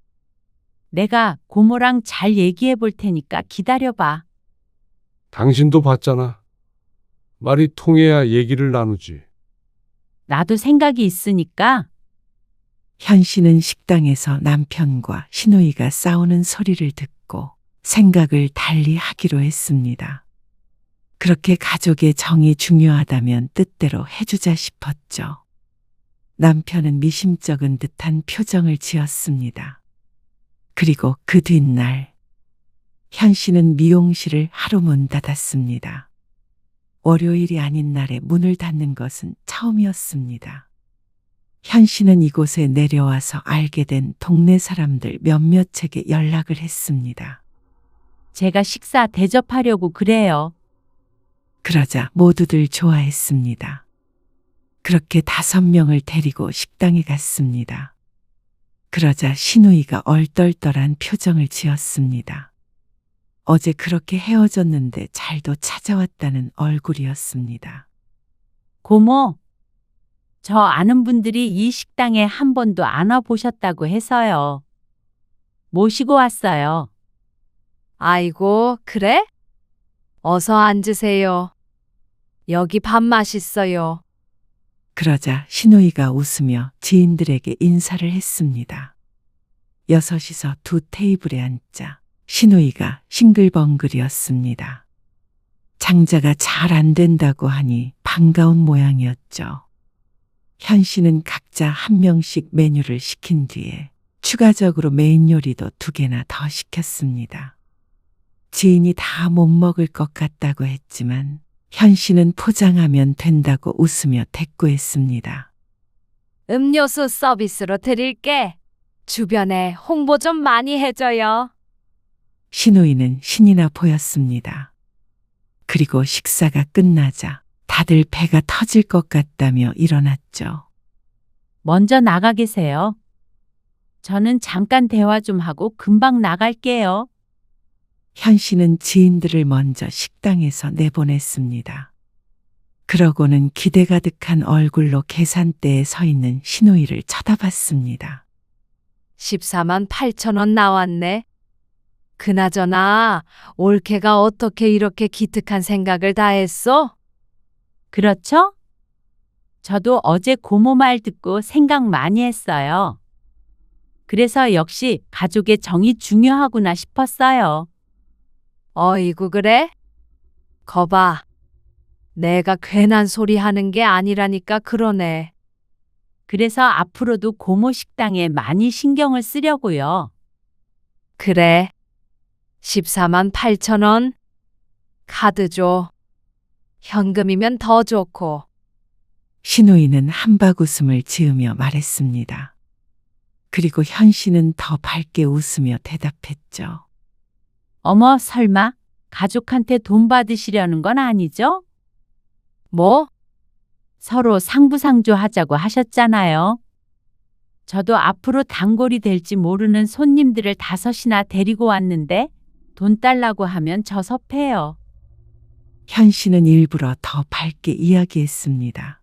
내가 고모랑 잘 얘기해 볼 테니까 기다려봐. 당신도 봤잖아. 말이 통해야 얘기를 나누지. 나도 생각이 있으니까. 현씨는 식당에서 남편과 시누이가 싸우는 소리를 듣고 생각을 달리 하기로 했습니다. 그렇게 가족의 정이 중요하다면 뜻대로 해주자 싶었죠. 남편은 미심쩍은 듯한 표정을 지었습니다. 그리고 그 뒷날 현씨는 미용실을 하루 문 닫았습니다. 월요일이 아닌 날에 문을 닫는 것은 처음이었습니다. 현씨는 이곳에 내려와서 알게 된 동네 사람들 몇몇에게 연락을 했습니다. 제가 식사 대접하려고 그래요. 그러자 모두들 좋아했습니다. 그렇게 5명을 데리고 식당에 갔습니다. 그러자 시누이가 얼떨떨한 표정을 지었습니다. 어제 그렇게 헤어졌는데 잘도 찾아왔다는 얼굴이었습니다. 고모, 저 아는 분들이 이 식당에 한 번도 안 와보셨다고 해서요. 모시고 왔어요. 아이고, 그래? 어서 앉으세요. 여기 밥 맛있어요. 그러자 시누이가 웃으며 지인들에게 인사를 했습니다. 6이서 2 테이블에 앉자 시누이가 싱글벙글이었습니다. 장자가 잘 안 된다고 하니 반가운 모양이었죠. 현씨는 각자 1명씩 메뉴를 시킨 뒤에 추가적으로 메인 요리도 2개나 더 시켰습니다. 지인이 다 못 먹을 것 같다고 했지만 현씨는 포장하면 된다고 웃으며 대꾸했습니다. 음료수 서비스로 드릴게. 주변에 홍보 좀 많이 해줘요. 시누이는 신이 나 보였습니다. 그리고 식사가 끝나자 다들 배가 터질 것 같다며 일어났죠. 먼저 나가 계세요. 저는 잠깐 대화 좀 하고 금방 나갈게요. 현씨는 지인들을 먼저 식당에서 내보냈습니다. 그러고는 기대 가득한 얼굴로 계산대에 서 있는 시누이를 쳐다봤습니다. 14만 8천 원 나왔네. 그나저나 올케가 어떻게 이렇게 기특한 생각을 다 했어? 그렇죠? 저도 어제 고모 말 듣고 생각 많이 했어요. 그래서 역시 가족의 정이 중요하구나 싶었어요. 어이구, 그래? 거봐. 내가 괜한 소리 하는 게 아니라니까 그러네. 그래서 앞으로도 고모 식당에 많이 신경을 쓰려고요. 그래. 14만 8천 원. 카드 줘. 현금이면 더 좋고. 시누이는 한박 웃음을 지으며 말했습니다. 그리고 현씨는 더 밝게 웃으며 대답했죠. 어머, 설마 가족한테 돈 받으시려는 건 아니죠? 뭐? 서로 상부상조 하자고 하셨잖아요. 저도 앞으로 단골이 될지 모르는 손님들을 5이나 데리고 왔는데 돈 달라고 하면 저 섭해요. 현 씨는 일부러 더 밝게 이야기했습니다.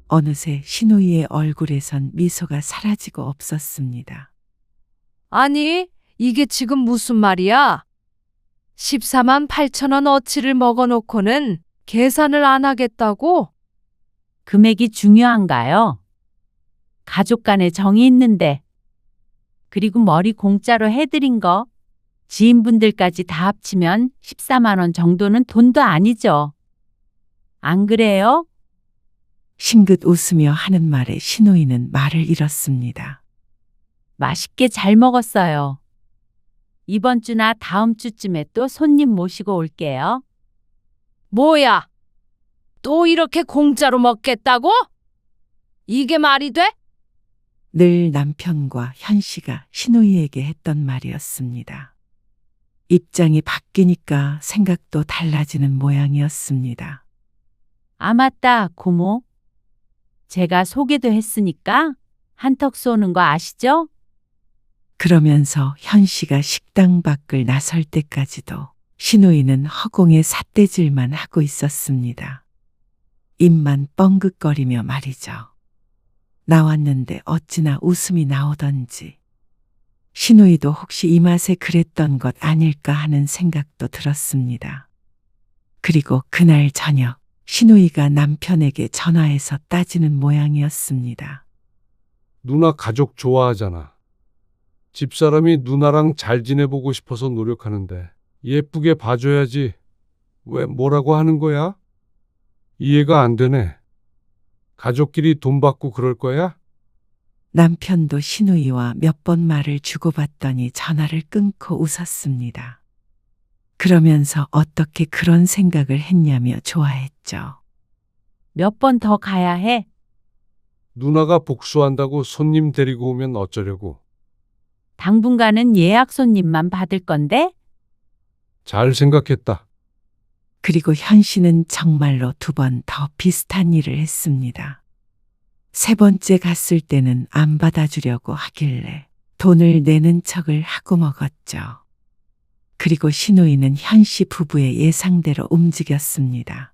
어느새 신우이의 얼굴에선 미소가 사라지고 없었습니다. 아니, 이게 지금 무슨 말이야? 14만 8천 원 어치를 먹어놓고는 계산을 안 하겠다고? 금액이 중요한가요? 가족 간에 정이 있는데. 그리고 머리 공짜로 해드린 거 지인분들까지 다 합치면 14만 원 정도는 돈도 아니죠. 안 그래요? 싱긋 웃으며 하는 말에 신우이는 말을 잃었습니다. 맛있게 잘 먹었어요. 이번 주나 다음 주쯤에 또 손님 모시고 올게요. 뭐야? 또 이렇게 공짜로 먹겠다고? 이게 말이 돼? 늘 남편과 현 씨가 신우이에게 했던 말이었습니다. 입장이 바뀌니까 생각도 달라지는 모양이었습니다. 아, 맞다, 고모. 제가 소개도 했으니까 한턱 쏘는 거 아시죠? 그러면서 현 씨가 식당 밖을 나설 때까지도 신우이는 허공에 삿대질만 하고 있었습니다. 입만 뻥긋거리며 말이죠. 나왔는데 어찌나 웃음이 나오던지. 신우이도 혹시 이 맛에 그랬던 것 아닐까 하는 생각도 들었습니다. 그리고 그날 저녁 신우이가 남편에게 전화해서 따지는 모양이었습니다. 누나 가족 좋아하잖아. 집사람이 누나랑 잘 지내보고 싶어서 노력하는데 예쁘게 봐줘야지. 왜 뭐라고 하는 거야? 이해가 안 되네. 가족끼리 돈 받고 그럴 거야? 남편도 신우이와 몇 번 말을 주고받더니 전화를 끊고 웃었습니다. 그러면서 어떻게 그런 생각을 했냐며 좋아했죠. 몇 번 더 가야 해? 누나가 복수한다고 손님 데리고 오면 어쩌려고. 당분간은 예약 손님만 받을 건데? 잘 생각했다. 그리고 현 씨는 정말로 2번 더 비슷한 일을 했습니다. 3번째 갔을 때는 안 받아주려고 하길래 돈을 내는 척을 하고 먹었죠. 그리고 신우이는 현 씨 부부의 예상대로 움직였습니다.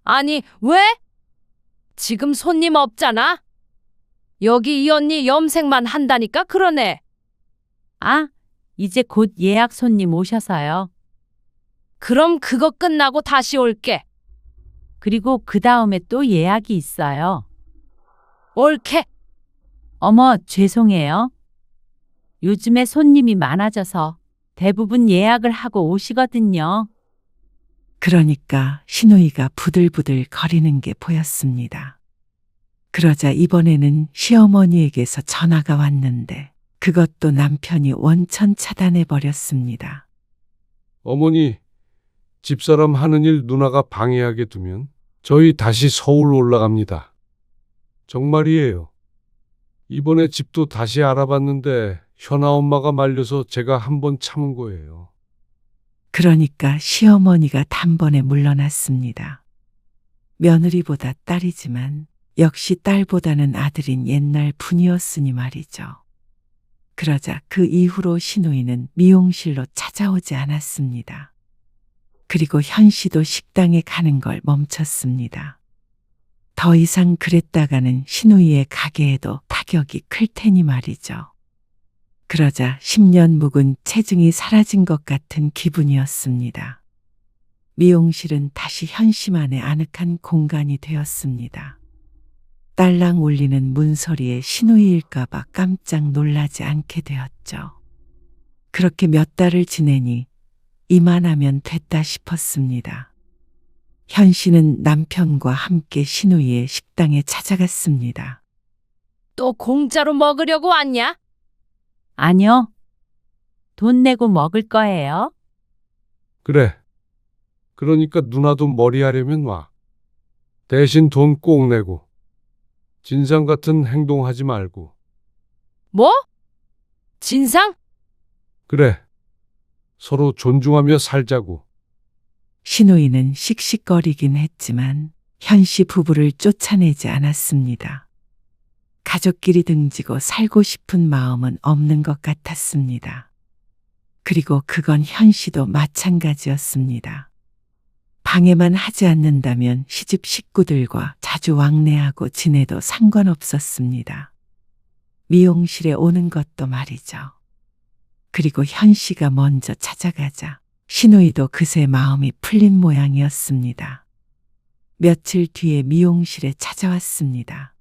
아니, 왜? 지금 손님 없잖아? 여기 이 언니 염색만 한다니까 그러네. 아, 이제 곧 예약 손님 오셔서요. 그럼 그거 끝나고 다시 올게. 그리고 그 다음에 또 예약이 있어요. 옳게. 어머, 죄송해요. 요즘에 손님이 많아져서 대부분 예약을 하고 오시거든요. 그러니까 신우이가 부들부들 거리는 게 보였습니다. 그러자 이번에는 시어머니에게서 전화가 왔는데 그것도 남편이 원천 차단해 버렸습니다. 어머니, 집사람 하는 일 누나가 방해하게 두면 저희 다시 서울 올라갑니다. 정말이에요. 이번에 집도 다시 알아봤는데 현아 엄마가 말려서 제가 한번 참은 거예요. 그러니까 시어머니가 단번에 물러났습니다. 며느리보다 딸이지만 역시 딸보다는 아들인 옛날 분이었으니 말이죠. 그러자 그 이후로 신우이는 미용실로 찾아오지 않았습니다. 그리고 현 씨도 식당에 가는 걸 멈췄습니다. 더 이상 그랬다가는 신우이의 가게에도 타격이 클 테니 말이죠. 그러자 10년 묵은 체증이 사라진 것 같은 기분이었습니다. 미용실은 다시 현 씨만의 아늑한 공간이 되었습니다. 딸랑 울리는 문소리에 신우이일까봐 깜짝 놀라지 않게 되었죠. 그렇게 몇 달을 지내니 이만하면 됐다 싶었습니다. 현 씨는 남편과 함께 신우이의 식당에 찾아갔습니다. 또 공짜로 먹으려고 왔냐? 아니요. 돈 내고 먹을 거예요. 그래. 그러니까 누나도 머리 하려면 와. 대신 돈 꼭 내고. 진상 같은 행동하지 말고. 뭐? 진상? 그래. 서로 존중하며 살자고. 신우이는 씩씩거리긴 했지만 현 씨 부부를 쫓아내지 않았습니다. 가족끼리 등지고 살고 싶은 마음은 없는 것 같았습니다. 그리고 그건 현 씨도 마찬가지였습니다. 방해만 하지 않는다면 시집 식구들과 자주 왕래하고 지내도 상관없었습니다. 미용실에 오는 것도 말이죠. 그리고 현 씨가 먼저 찾아가자 신우이도 그새 마음이 풀린 모양이었습니다. 며칠 뒤에 미용실에 찾아왔습니다.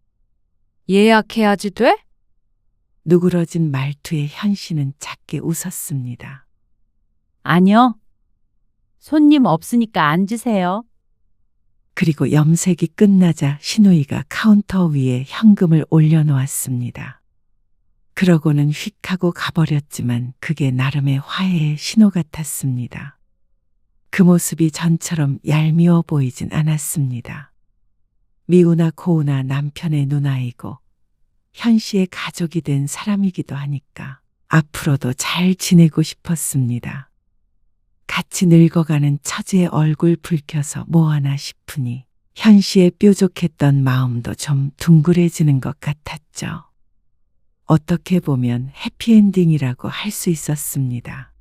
예약해야지 돼? 누그러진 말투에 현 씨는 작게 웃었습니다. 아니요. 손님 없으니까 앉으세요. 그리고 염색이 끝나자 신우이가 카운터 위에 현금을 올려놓았습니다. 그러고는 휙 하고 가버렸지만 그게 나름의 화해의 신호 같았습니다. 그 모습이 전처럼 얄미워 보이진 않았습니다. 미우나 고우나 남편의 누나이고 현 씨의 가족이 된 사람이기도 하니까 앞으로도 잘 지내고 싶었습니다. 같이 늙어가는 처제의 얼굴 붉혀서 뭐하나 싶으니 현 씨의 뾰족했던 마음도 좀 둥그레지는 것 같았죠. 어떻게 보면 해피엔딩이라고 할 수 있었습니다.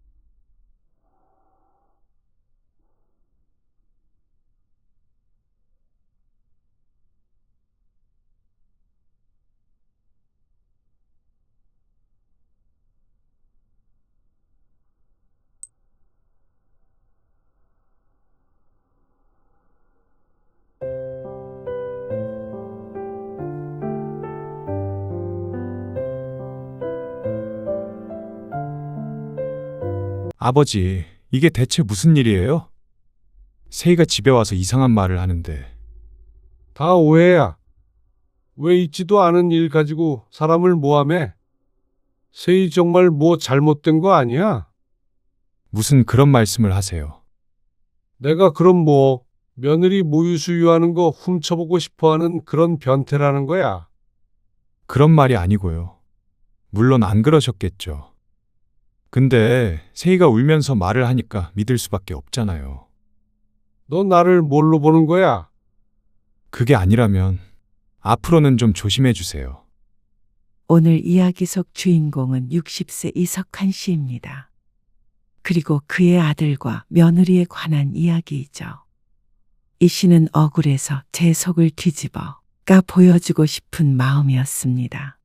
아버지, 이게 대체 무슨 일이에요? 세희가 집에 와서 이상한 말을 하는데. 다 오해야. 왜 있지도 않은 일 가지고 사람을 모함해? 세희 정말 뭐 잘못된 거 아니야? 무슨 그런 말씀을 하세요? 내가 그럼 뭐 며느리 모유 수유하는 거 훔쳐보고 싶어하는 그런 변태라는 거야? 그런 말이 아니고요. 물론 안 그러셨겠죠. 근데 세희가 울면서 말을 하니까 믿을 수밖에 없잖아요. 너 나를 뭘로 보는 거야? 그게 아니라면 앞으로는 좀 조심해 주세요. 오늘 이야기 속 주인공은 60세 이석환 씨입니다. 그리고 그의 아들과 며느리에 관한 이야기이죠. 이 씨는 억울해서 제 속을 뒤집어 까 보여주고 싶은 마음이었습니다.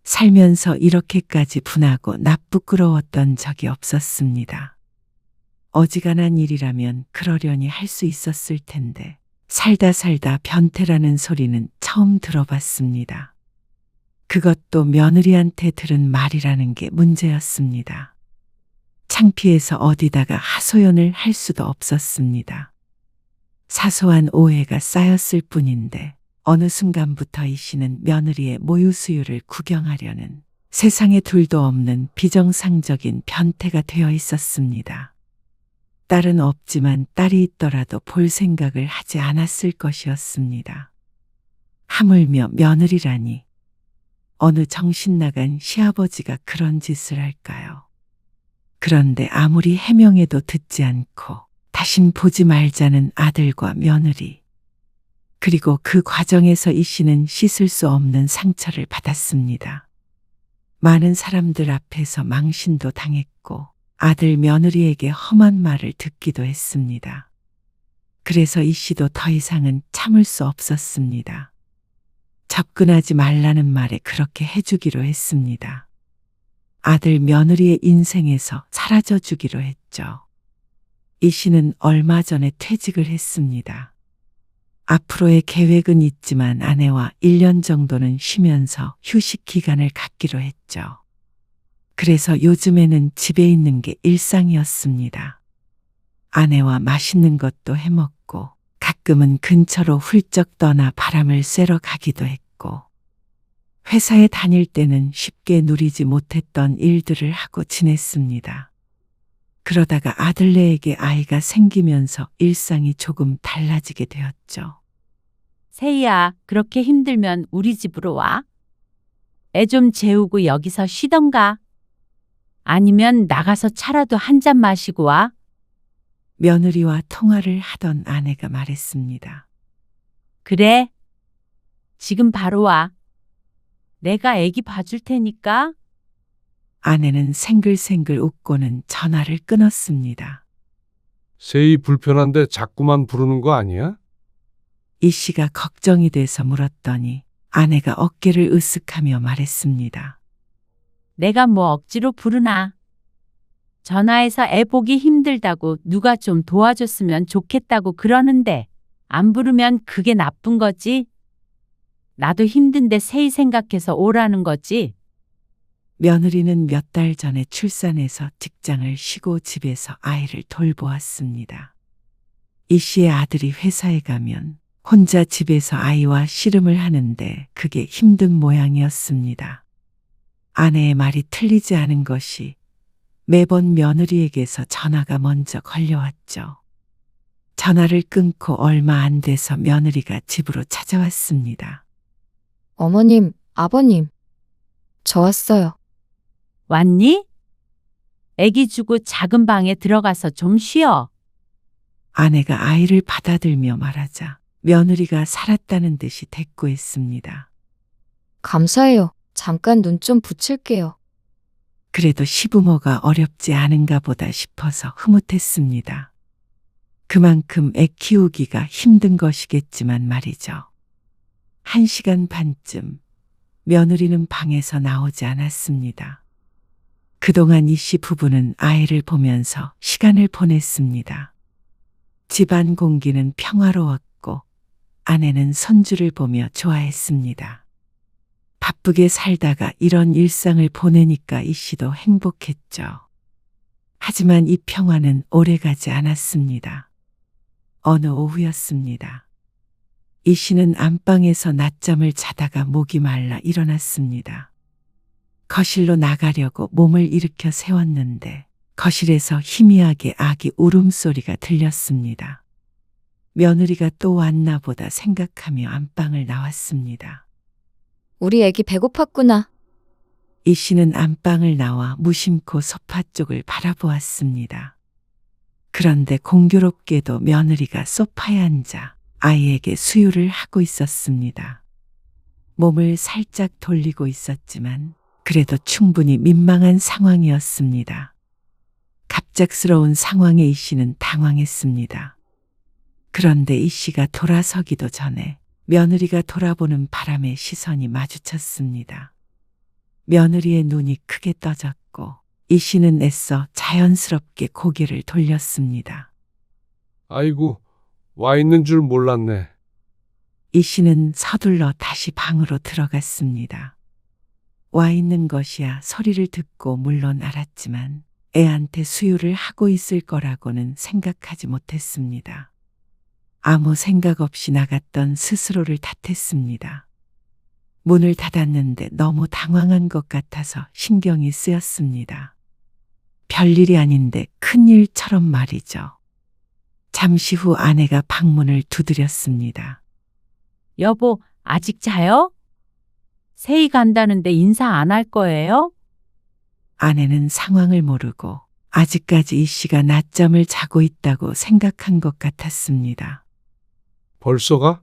살면서 이렇게까지 분하고 나쁘끄러웠던 적이 없었습니다. 어지간한 일이라면 그러려니 할 수 있었을 텐데 살다 변태라는 소리는 처음 들어봤습니다. 그것도 며느리한테 들은 말이라는 게 문제였습니다. 창피해서 어디다가 하소연을 할 수도 없었습니다. 사소한 오해가 쌓였을 뿐인데 어느 순간부터 이 씨는 며느리의 모유 수유를 구경하려는 세상에 둘도 없는 비정상적인 변태가 되어 있었습니다. 딸은 없지만 딸이 있더라도 볼 생각을 하지 않았을 것이었습니다. 하물며 며느리라니 어느 정신 나간 시아버지가 그런 짓을 할까요? 그런데 아무리 해명해도 듣지 않고 다신 보지 말자는 아들과 며느리. 그리고 그 과정에서 이 씨는 씻을 수 없는 상처를 받았습니다. 많은 사람들 앞에서 망신도 당했고 아들 며느리에게 험한 말을 듣기도 했습니다. 그래서 이 씨도 더 이상은 참을 수 없었습니다. 접근하지 말라는 말에 그렇게 해주기로 했습니다. 아들 며느리의 인생에서 사라져 주기로 했죠. 이 씨는 얼마 전에 퇴직을 했습니다. 앞으로의 계획은 있지만 아내와 1년 정도는 쉬면서 휴식 기간을 갖기로 했죠. 그래서 요즘에는 집에 있는 게 일상이었습니다. 아내와 맛있는 것도 해먹고 가끔은 근처로 훌쩍 떠나 바람을 쐬러 가기도 했고 회사에 다닐 때는 쉽게 누리지 못했던 일들을 하고 지냈습니다. 그러다가 아들네에게 아이가 생기면서 일상이 조금 달라지게 되었죠. 세희야, 그렇게 힘들면 우리 집으로 와. 애 좀 재우고 여기서 쉬던가. 아니면 나가서 차라도 한 잔 마시고 와. 며느리와 통화를 하던 아내가 말했습니다. 그래. 지금 바로 와. 내가 애기 봐줄 테니까. 아내는 생글생글 웃고는 전화를 끊었습니다. 세이 불편한데 자꾸만 부르는 거 아니야? 이 씨가 걱정이 돼서 물었더니 아내가 어깨를 으쓱하며 말했습니다. 내가 뭐 억지로 부르나. 전화해서 애 보기 힘들다고 누가 좀 도와줬으면 좋겠다고 그러는데 안 부르면 그게 나쁜 거지. 나도 힘든데 세이 생각해서 오라는 거지. 며느리는 몇 달 전에 출산해서 직장을 쉬고 집에서 아이를 돌보았습니다. 이 씨의 아들이 회사에 가면 혼자 집에서 아이와 씨름을 하는데 그게 힘든 모양이었습니다. 아내의 말이 틀리지 않은 것이 매번 며느리에게서 전화가 먼저 걸려왔죠. 전화를 끊고 얼마 안 돼서 며느리가 집으로 찾아왔습니다. 어머님, 아버님, 저 왔어요. 왔니? 애기 주고 작은 방에 들어가서 좀 쉬어. 아내가 아이를 받아들며 말하자 며느리가 살았다는 듯이 대꾸했습니다. 감사해요. 잠깐 눈 좀 붙일게요. 그래도 시부모가 어렵지 않은가 보다 싶어서 흐뭇했습니다. 그만큼 애 키우기가 힘든 것이겠지만 말이죠. 1시간 반쯤 며느리는 방에서 나오지 않았습니다. 그동안 이 씨 부부는 아이를 보면서 시간을 보냈습니다. 집안 공기는 평화로웠고 아내는 손주를 보며 좋아했습니다. 바쁘게 살다가 이런 일상을 보내니까 이 씨도 행복했죠. 하지만 이 평화는 오래가지 않았습니다. 어느 오후였습니다. 이 씨는 안방에서 낮잠을 자다가 목이 말라 일어났습니다. 거실로 나가려고 몸을 일으켜 세웠는데 거실에서 희미하게 아기 울음소리가 들렸습니다. 며느리가 또 왔나 보다 생각하며 안방을 나왔습니다. 우리 애기 배고팠구나. 이 씨는 안방을 나와 무심코 소파 쪽을 바라보았습니다. 그런데 공교롭게도 며느리가 소파에 앉아 아이에게 수유를 하고 있었습니다. 몸을 살짝 돌리고 있었지만 그래도 충분히 민망한 상황이었습니다. 갑작스러운 상황에 이 씨는 당황했습니다. 그런데 이 씨가 돌아서기도 전에 며느리가 돌아보는 바람에 시선이 마주쳤습니다. 며느리의 눈이 크게 떠졌고 이 씨는 애써 자연스럽게 고개를 돌렸습니다. 아이고, 와 있는 줄 몰랐네. 이 씨는 서둘러 다시 방으로 들어갔습니다. 와 있는 것이야 소리를 듣고 물론 알았지만 애한테 수유를 하고 있을 거라고는 생각하지 못했습니다. 아무 생각 없이 나갔던 스스로를 탓했습니다. 문을 닫았는데 너무 당황한 것 같아서 신경이 쓰였습니다. 별일이 아닌데 큰일처럼 말이죠. 잠시 후 아내가 방문을 두드렸습니다. 여보, 아직 자요? 세이 간다는데 인사 안 할 거예요? 아내는 상황을 모르고 아직까지 이 씨가 낮잠을 자고 있다고 생각한 것 같았습니다. 벌써 가?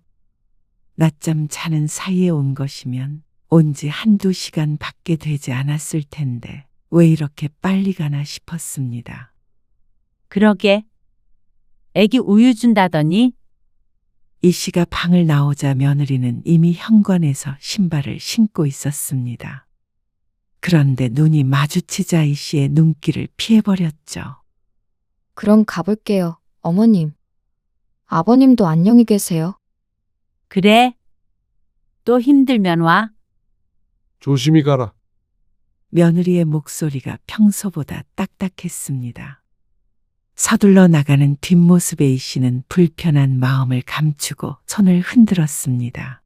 낮잠 자는 사이에 온 것이면 온 지 1~2시간 밖에 되지 않았을 텐데 왜 이렇게 빨리 가나 싶었습니다. 그러게. 애기 우유 준다더니. 이 씨가 방을 나오자 며느리는 이미 현관에서 신발을 신고 있었습니다. 그런데 눈이 마주치자 이 씨의 눈길을 피해버렸죠. 그럼 가볼게요, 어머님. 아버님도 안녕히 계세요. 그래. 또 힘들면 와. 조심히 가라. 며느리의 목소리가 평소보다 딱딱했습니다. 서둘러 나가는 뒷모습에 이 씨는 불편한 마음을 감추고 손을 흔들었습니다.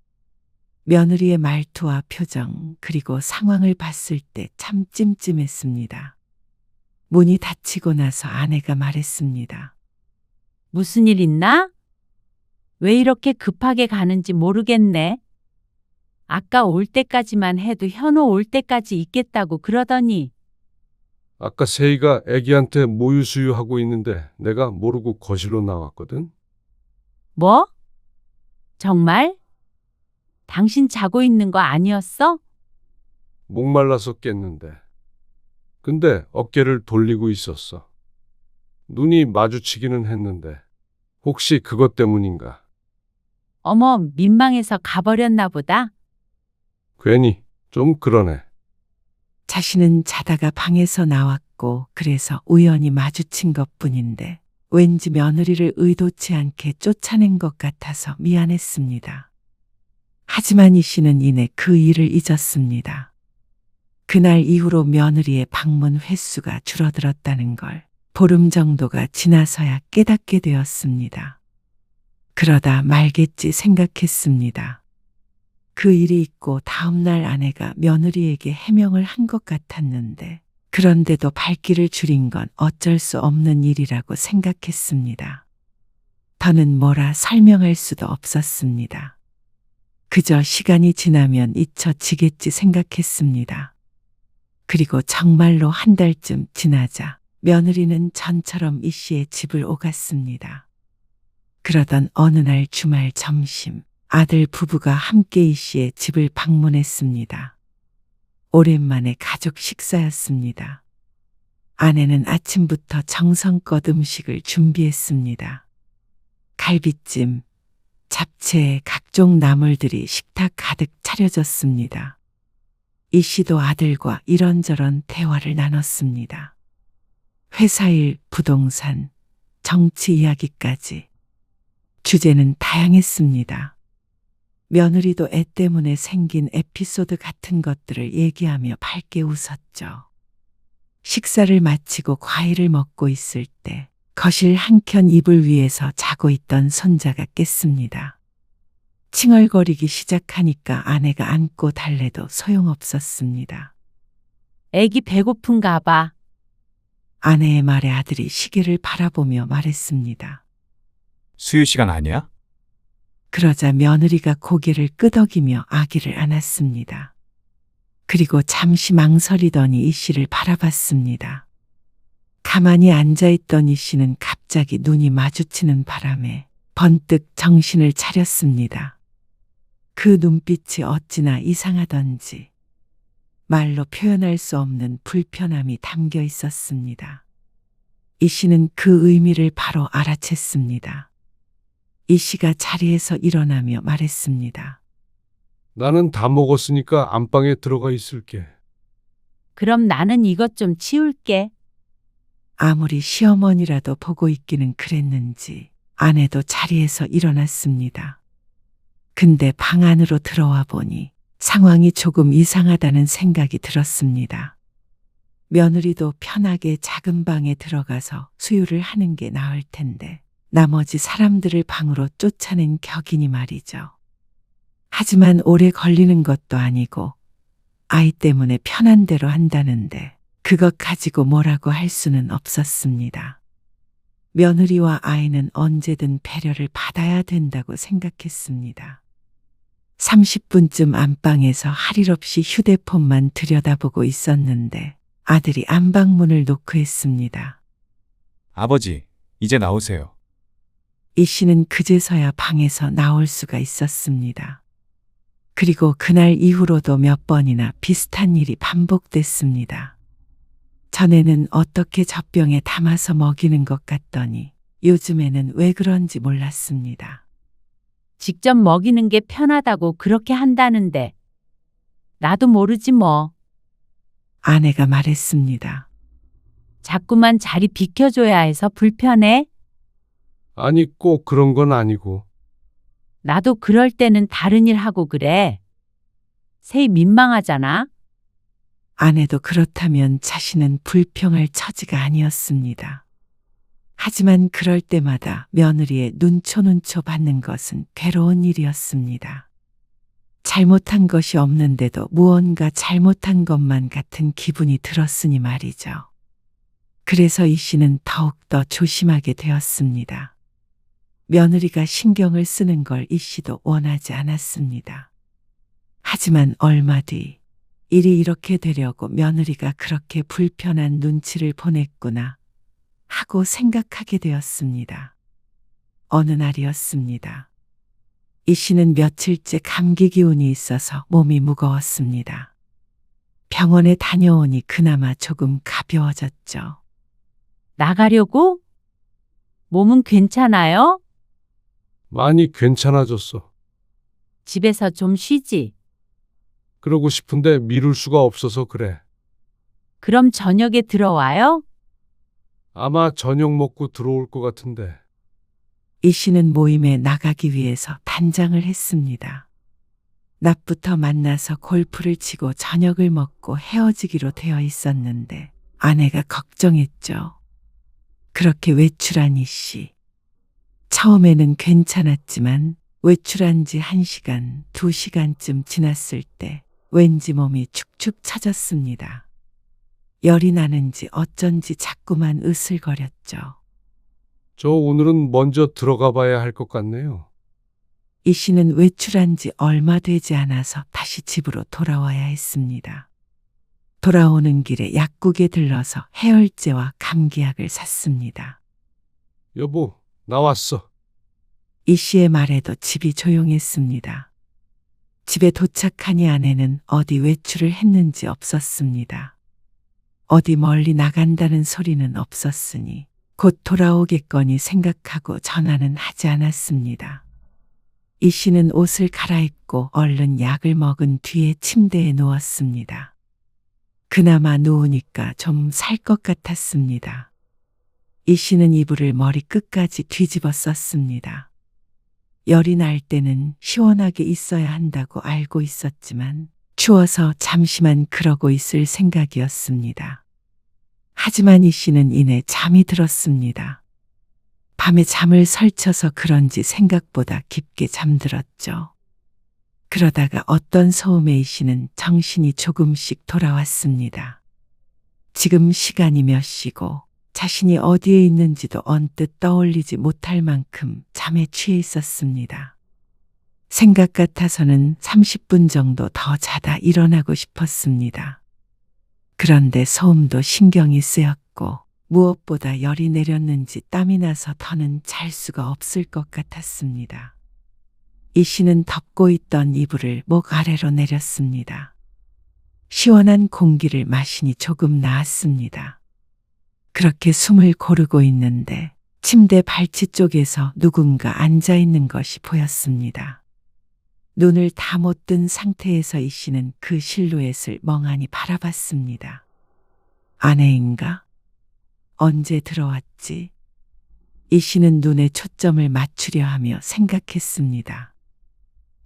며느리의 말투와 표정 그리고 상황을 봤을 때 참 찜찜했습니다. 문이 닫히고 나서 아내가 말했습니다. 무슨 일 있나? 왜 이렇게 급하게 가는지 모르겠네. 아까 올 때까지만 해도 현우 올 때까지 있겠다고 그러더니. 아까 세이가 애기한테 모유 수유하고 있는데 내가 모르고 거실로 나왔거든. 뭐? 정말? 당신 자고 있는 거 아니었어? 목말라서 깼는데. 근데 어깨를 돌리고 있었어. 눈이 마주치기는 했는데 혹시 그것 때문인가? 어머, 민망해서 가버렸나 보다. 괜히 좀 그러네. 자신은 자다가 방에서 나왔고 그래서 우연히 마주친 것뿐인데 왠지 며느리를 의도치 않게 쫓아낸 것 같아서 미안했습니다. 하지만 이 씨는 이내 그 일을 잊었습니다. 그날 이후로 며느리의 방문 횟수가 줄어들었다는 걸 보름 정도가 지나서야 깨닫게 되었습니다. 그러다 말겠지 생각했습니다. 그 일이 있고 다음날 아내가 며느리에게 해명을 한 것 같았는데 그런데도 발길을 줄인 건 어쩔 수 없는 일이라고 생각했습니다. 더는 뭐라 설명할 수도 없었습니다. 그저 시간이 지나면 잊혀지겠지 생각했습니다. 그리고 정말로 한 달쯤 지나자 며느리는 전처럼 이 씨의 집을 오갔습니다. 그러던 어느 날 주말 점심, 아들 부부가 함께 이 씨의 집을 방문했습니다. 오랜만에 가족 식사였습니다. 아내는 아침부터 정성껏 음식을 준비했습니다. 갈비찜, 잡채, 각종 나물들이 식탁 가득 차려졌습니다. 이 씨도 아들과 이런저런 대화를 나눴습니다. 회사 일, 부동산, 정치 이야기까지. 주제는 다양했습니다. 며느리도 애 때문에 생긴 에피소드 같은 것들을 얘기하며 밝게 웃었죠. 식사를 마치고 과일을 먹고 있을 때 거실 한켠 이불 위에서 자고 있던 손자가 깼습니다. 칭얼거리기 시작하니까 아내가 안고 달래도 소용없었습니다. 애기 배고픈가 봐. 아내의 말에 아들이 시계를 바라보며 말했습니다. 수유 시간 아니야? 그러자 며느리가 고개를 끄덕이며 아기를 안았습니다. 그리고 잠시 망설이더니 이 씨를 바라봤습니다. 가만히 앉아있던 이 씨는 갑자기 눈이 마주치는 바람에 번뜩 정신을 차렸습니다. 그 눈빛이 어찌나 이상하던지 말로 표현할 수 없는 불편함이 담겨 있었습니다. 이 씨는 그 의미를 바로 알아챘습니다. 이 씨가 자리에서 일어나며 말했습니다. 나는 다 먹었으니까 안방에 들어가 있을게. 그럼 나는 이것 좀 치울게. 아무리 시어머니라도 보고 있기는 그랬는지 아내도 자리에서 일어났습니다. 근데 방 안으로 들어와 보니 상황이 조금 이상하다는 생각이 들었습니다. 며느리도 편하게 작은 방에 들어가서 수유를 하는 게 나을 텐데 나머지 사람들을 방으로 쫓아낸 격이니 말이죠. 하지만 오래 걸리는 것도 아니고 아이 때문에 편한 대로 한다는데 그것 가지고 뭐라고 할 수는 없었습니다. 며느리와 아이는 언제든 배려를 받아야 된다고 생각했습니다. 30분쯤 안방에서 할 일 없이 휴대폰만 들여다보고 있었는데 아들이 안방문을 노크했습니다. 아버지, 이제 나오세요. 이 씨는 그제서야 방에서 나올 수가 있었습니다. 그리고 그날 이후로도 몇 번이나 비슷한 일이 반복됐습니다. 전에는 어떻게 젖병에 담아서 먹이는 것 같더니 요즘에는 왜 그런지 몰랐습니다. 직접 먹이는 게 편하다고 그렇게 한다는데 나도 모르지 뭐. 아내가 말했습니다. 자꾸만 자리 비켜줘야 해서 불편해? 아니, 꼭 그런 건 아니고. 나도 그럴 때는 다른 일 하고 그래. 세이 민망하잖아. 아내도 그렇다면 자신은 불평할 처지가 아니었습니다. 하지만 그럴 때마다 며느리의 눈초눈초 받는 것은 괴로운 일이었습니다. 잘못한 것이 없는데도 무언가 잘못한 것만 같은 기분이 들었으니 말이죠. 그래서 이 씨는 더욱더 조심하게 되었습니다. 며느리가 신경을 쓰는 걸 이 씨도 원하지 않았습니다. 하지만 얼마 뒤 일이 이렇게 되려고 며느리가 그렇게 불편한 눈치를 보냈구나 하고 생각하게 되었습니다. 어느 날이었습니다. 이 씨는 며칠째 감기 기운이 있어서 몸이 무거웠습니다. 병원에 다녀오니 그나마 조금 가벼워졌죠. 나가려고? 몸은 괜찮아요? 많이 괜찮아졌어. 집에서 좀 쉬지. 그러고 싶은데 미룰 수가 없어서 그래. 그럼 저녁에 들어와요? 아마 저녁 먹고 들어올 것 같은데. 이 씨는 모임에 나가기 위해서 단장을 했습니다. 낮부터 만나서 골프를 치고 저녁을 먹고 헤어지기로 되어 있었는데 아내가 걱정했죠. 그렇게 외출한 이 씨. 처음에는 괜찮았지만 외출한 지 1시간, 2시간쯤 지났을 때 왠지 몸이 축축 처졌습니다. 열이 나는지 어쩐지 자꾸만 으슬거렸죠. 저 오늘은 먼저 들어가 봐야 할 것 같네요. 이 씨는 외출한 지 얼마 되지 않아서 다시 집으로 돌아와야 했습니다. 돌아오는 길에 약국에 들러서 해열제와 감기약을 샀습니다. 여보, 나왔어. 이 씨의 말에도 집이 조용했습니다. 집에 도착하니 아내는 어디 외출을 했는지 없었습니다. 어디 멀리 나간다는 소리는 없었으니 곧 돌아오겠거니 생각하고 전화는 하지 않았습니다. 이 씨는 옷을 갈아입고 얼른 약을 먹은 뒤에 침대에 누웠습니다. 그나마 누우니까 좀 살 것 같았습니다. 이 씨는 이불을 머리 끝까지 뒤집어 썼습니다. 열이 날 때는 시원하게 있어야 한다고 알고 있었지만 추워서 잠시만 그러고 있을 생각이었습니다. 하지만 이 씨는 이내 잠이 들었습니다. 밤에 잠을 설쳐서 그런지 생각보다 깊게 잠들었죠. 그러다가 어떤 소음에 이 씨는 정신이 조금씩 돌아왔습니다. 지금 시간이 몇 시고 자신이 어디에 있는지도 언뜻 떠올리지 못할 만큼 잠에 취해 있었습니다. 생각 같아서는 30분 정도 더 자다 일어나고 싶었습니다. 그런데 소음도 신경이 쓰였고 무엇보다 열이 내렸는지 땀이 나서 더는 잘 수가 없을 것 같았습니다. 이 씨는 덮고 있던 이불을 목 아래로 내렸습니다. 시원한 공기를 마시니 조금 나았습니다. 그렇게 숨을 고르고 있는데 침대 발치 쪽에서 누군가 앉아 있는 것이 보였습니다. 눈을 다 못 뜬 상태에서 이 씨는 그 실루엣을 멍하니 바라봤습니다. 아내인가? 언제 들어왔지? 이 씨는 눈에 초점을 맞추려 하며 생각했습니다.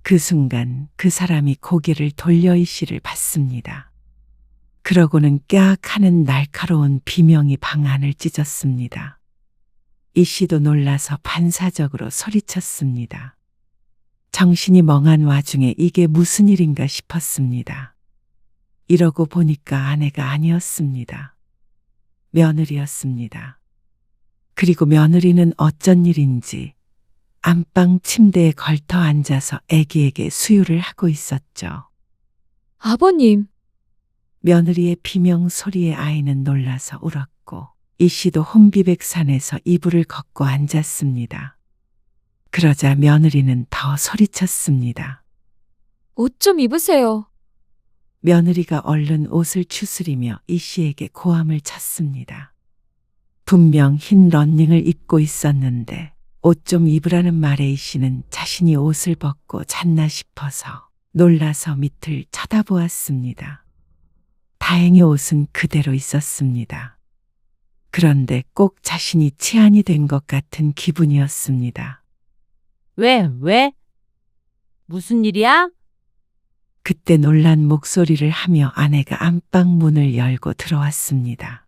그 순간 그 사람이 고개를 돌려 이 씨를 봤습니다. 그러고는 깍 하는 날카로운 비명이 방 안을 찢었습니다. 이 씨도 놀라서 반사적으로 소리쳤습니다. 정신이 멍한 와중에 이게 무슨 일인가 싶었습니다. 이러고 보니까 아내가 아니었습니다. 며느리였습니다. 그리고 며느리는 어쩐 일인지 안방 침대에 걸터 앉아서 아기에게 수유를 하고 있었죠. 아버님, 며느리의 비명 소리에 아이는 놀라서 울었고 이 씨도 혼비백산에서 이불을 걷고 앉았습니다. 그러자 며느리는 더 소리쳤습니다. 옷 좀 입으세요. 며느리가 얼른 옷을 추스리며 이 씨에게 고함을 쳤습니다. 분명 흰 러닝을 입고 있었는데 옷 좀 입으라는 말에 이 씨는 자신이 옷을 벗고 잤나 싶어서 놀라서 밑을 쳐다보았습니다. 다행히 옷은 그대로 있었습니다. 그런데 꼭 자신이 치안이 된 것 같은 기분이었습니다. 왜? 무슨 일이야? 그때 놀란 목소리를 하며 아내가 안방 문을 열고 들어왔습니다.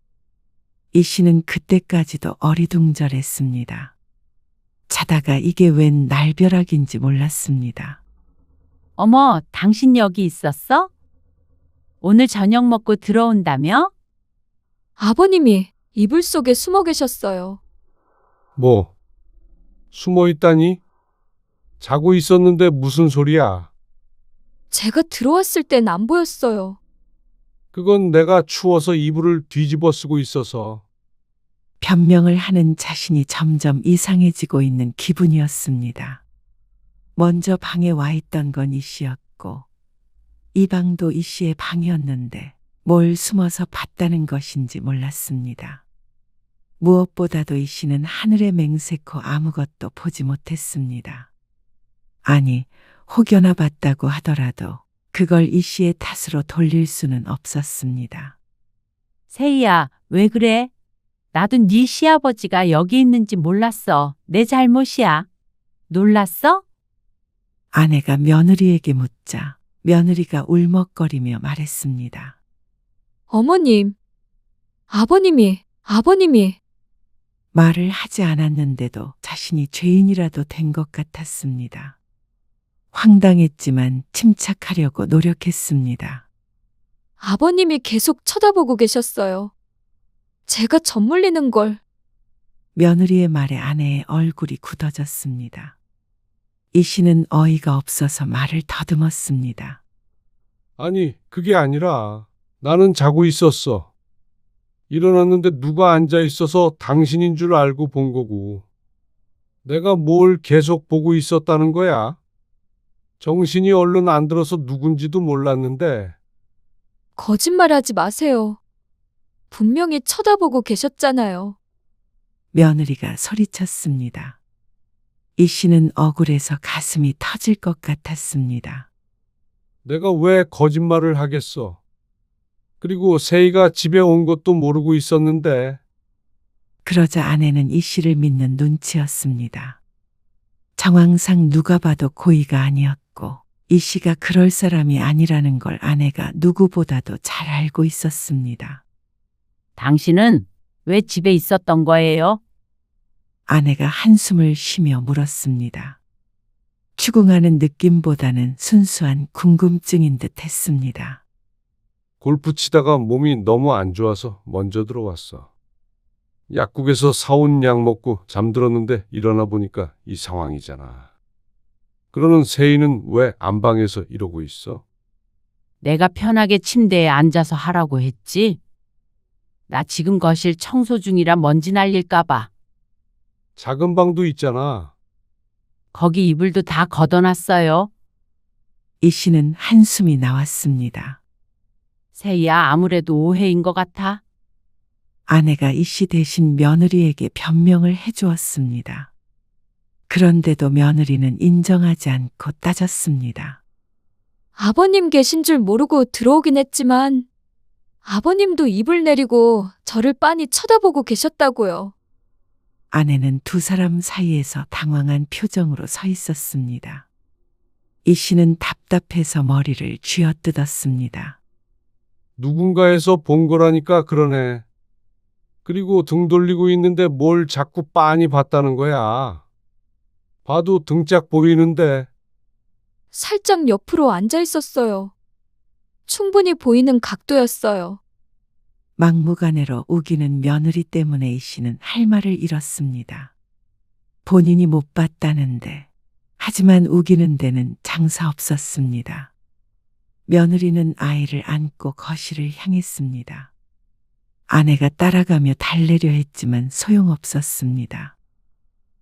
이 씨는 그때까지도 어리둥절했습니다. 자다가 이게 웬 날벼락인지 몰랐습니다. 어머, 당신 여기 있었어? 오늘 저녁 먹고 들어온다며? 아버님이 이불 속에 숨어 계셨어요. 뭐? 숨어 있다니? 자고 있었는데 무슨 소리야? 제가 들어왔을 땐 안 보였어요. 그건 내가 추워서 이불을 뒤집어 쓰고 있어서. 변명을 하는 자신이 점점 이상해지고 있는 기분이었습니다. 먼저 방에 와 있던 건 이 씨였고 이 방도 이 씨의 방이었는데 뭘 숨어서 봤다는 것인지 몰랐습니다. 무엇보다도 이 씨는 하늘의 맹세코 아무것도 보지 못했습니다. 아니, 혹여나 봤다고 하더라도 그걸 이 씨의 탓으로 돌릴 수는 없었습니다. 세희야, 왜 그래? 나도 네 시아버지가 여기 있는지 몰랐어. 내 잘못이야. 놀랐어? 아내가 며느리에게 묻자 며느리가 울먹거리며 말했습니다. 어머님, 아버님이. 말을 하지 않았는데도 자신이 죄인이라도 된 것 같았습니다. 황당했지만 침착하려고 노력했습니다. 아버님이 계속 쳐다보고 계셨어요. 제가 젖물리는 걸. 며느리의 말에 아내의 얼굴이 굳어졌습니다. 이 씨는 어이가 없어서 말을 더듬었습니다. 아니, 그게 아니라 나는 자고 있었어. 일어났는데 누가 앉아 있어서 당신인 줄 알고 본 거고. 내가 뭘 계속 보고 있었다는 거야? 정신이 얼른 안 들어서 누군지도 몰랐는데. 거짓말하지 마세요. 분명히 쳐다보고 계셨잖아요. 며느리가 소리쳤습니다. 이 씨는 억울해서 가슴이 터질 것 같았습니다. 내가 왜 거짓말을 하겠어? 그리고 세희가 집에 온 것도 모르고 있었는데. 그러자 아내는 이 씨를 믿는 눈치였습니다. 정황상 누가 봐도 고의가 아니었고 이 씨가 그럴 사람이 아니라는 걸 아내가 누구보다도 잘 알고 있었습니다. 당신은 왜 집에 있었던 거예요? 아내가 한숨을 쉬며 물었습니다. 추궁하는 느낌보다는 순수한 궁금증인 듯 했습니다. 골프 치다가 몸이 너무 안 좋아서 먼저 들어왔어. 약국에서 사온 약 먹고 잠들었는데 일어나 보니까 이 상황이잖아. 그러는 세희는 왜 안방에서 이러고 있어? 내가 편하게 침대에 앉아서 하라고 했지. 나 지금 거실 청소 중이라 먼지 날릴까 봐. 작은 방도 있잖아. 거기 이불도 다 걷어놨어요. 이 씨는 한숨이 나왔습니다. 세희야, 아무래도 오해인 것 같아. 아내가 이 씨 대신 며느리에게 변명을 해주었습니다. 그런데도 며느리는 인정하지 않고 따졌습니다. 아버님 계신 줄 모르고 들어오긴 했지만 아버님도 입을 내리고 저를 빤히 쳐다보고 계셨다고요. 아내는 두 사람 사이에서 당황한 표정으로 서 있었습니다. 이 씨는 답답해서 머리를 쥐어뜯었습니다. 누군가에서 본 거라니까 그러네. 그리고 등 돌리고 있는데 뭘 자꾸 빤히 봤다는 거야. 봐도 등짝 보이는데. 살짝 옆으로 앉아 있었어요. 충분히 보이는 각도였어요. 막무가내로 우기는 며느리 때문에 이 씨는 할 말을 잃었습니다. 본인이 못 봤다는데, 하지만 우기는 데는 장사 없었습니다. 며느리는 아이를 안고 거실을 향했습니다. 아내가 따라가며 달래려 했지만 소용없었습니다.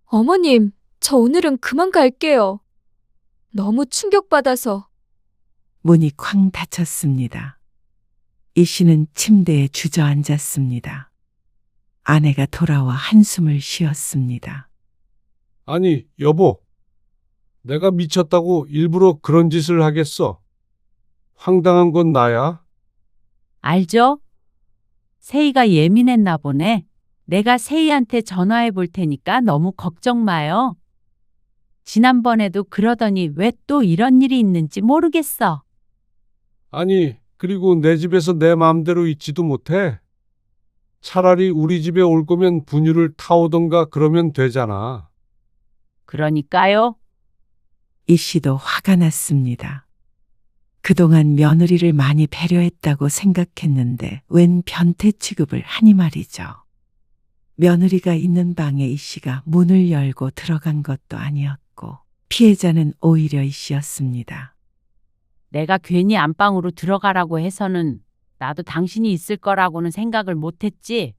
어머님, 저 오늘은 그만 갈게요. 너무 충격받아서. 문이 쾅 닫혔습니다. 이 씨는 침대에 주저앉았습니다. 아내가 돌아와 한숨을 쉬었습니다. 아니, 여보. 내가 미쳤다고 일부러 그런 짓을 하겠어. 황당한 건 나야. 알죠? 세희가 예민했나 보네. 내가 세희한테 전화해 볼 테니까 너무 걱정 마요. 지난번에도 그러더니 왜 또 이런 일이 있는지 모르겠어. 아니, 그리고 내 집에서 내 마음대로 있지도 못해. 차라리 우리 집에 올 거면 분유를 타오던가 그러면 되잖아. 그러니까요. 이 씨도 화가 났습니다. 그동안 며느리를 많이 배려했다고 생각했는데 웬 변태 취급을 하니 말이죠. 며느리가 있는 방에 이 씨가 문을 열고 들어간 것도 아니었고 피해자는 오히려 이 씨였습니다. 내가 괜히 안방으로 들어가라고 해서는 나도 당신이 있을 거라고는 생각을 못했지.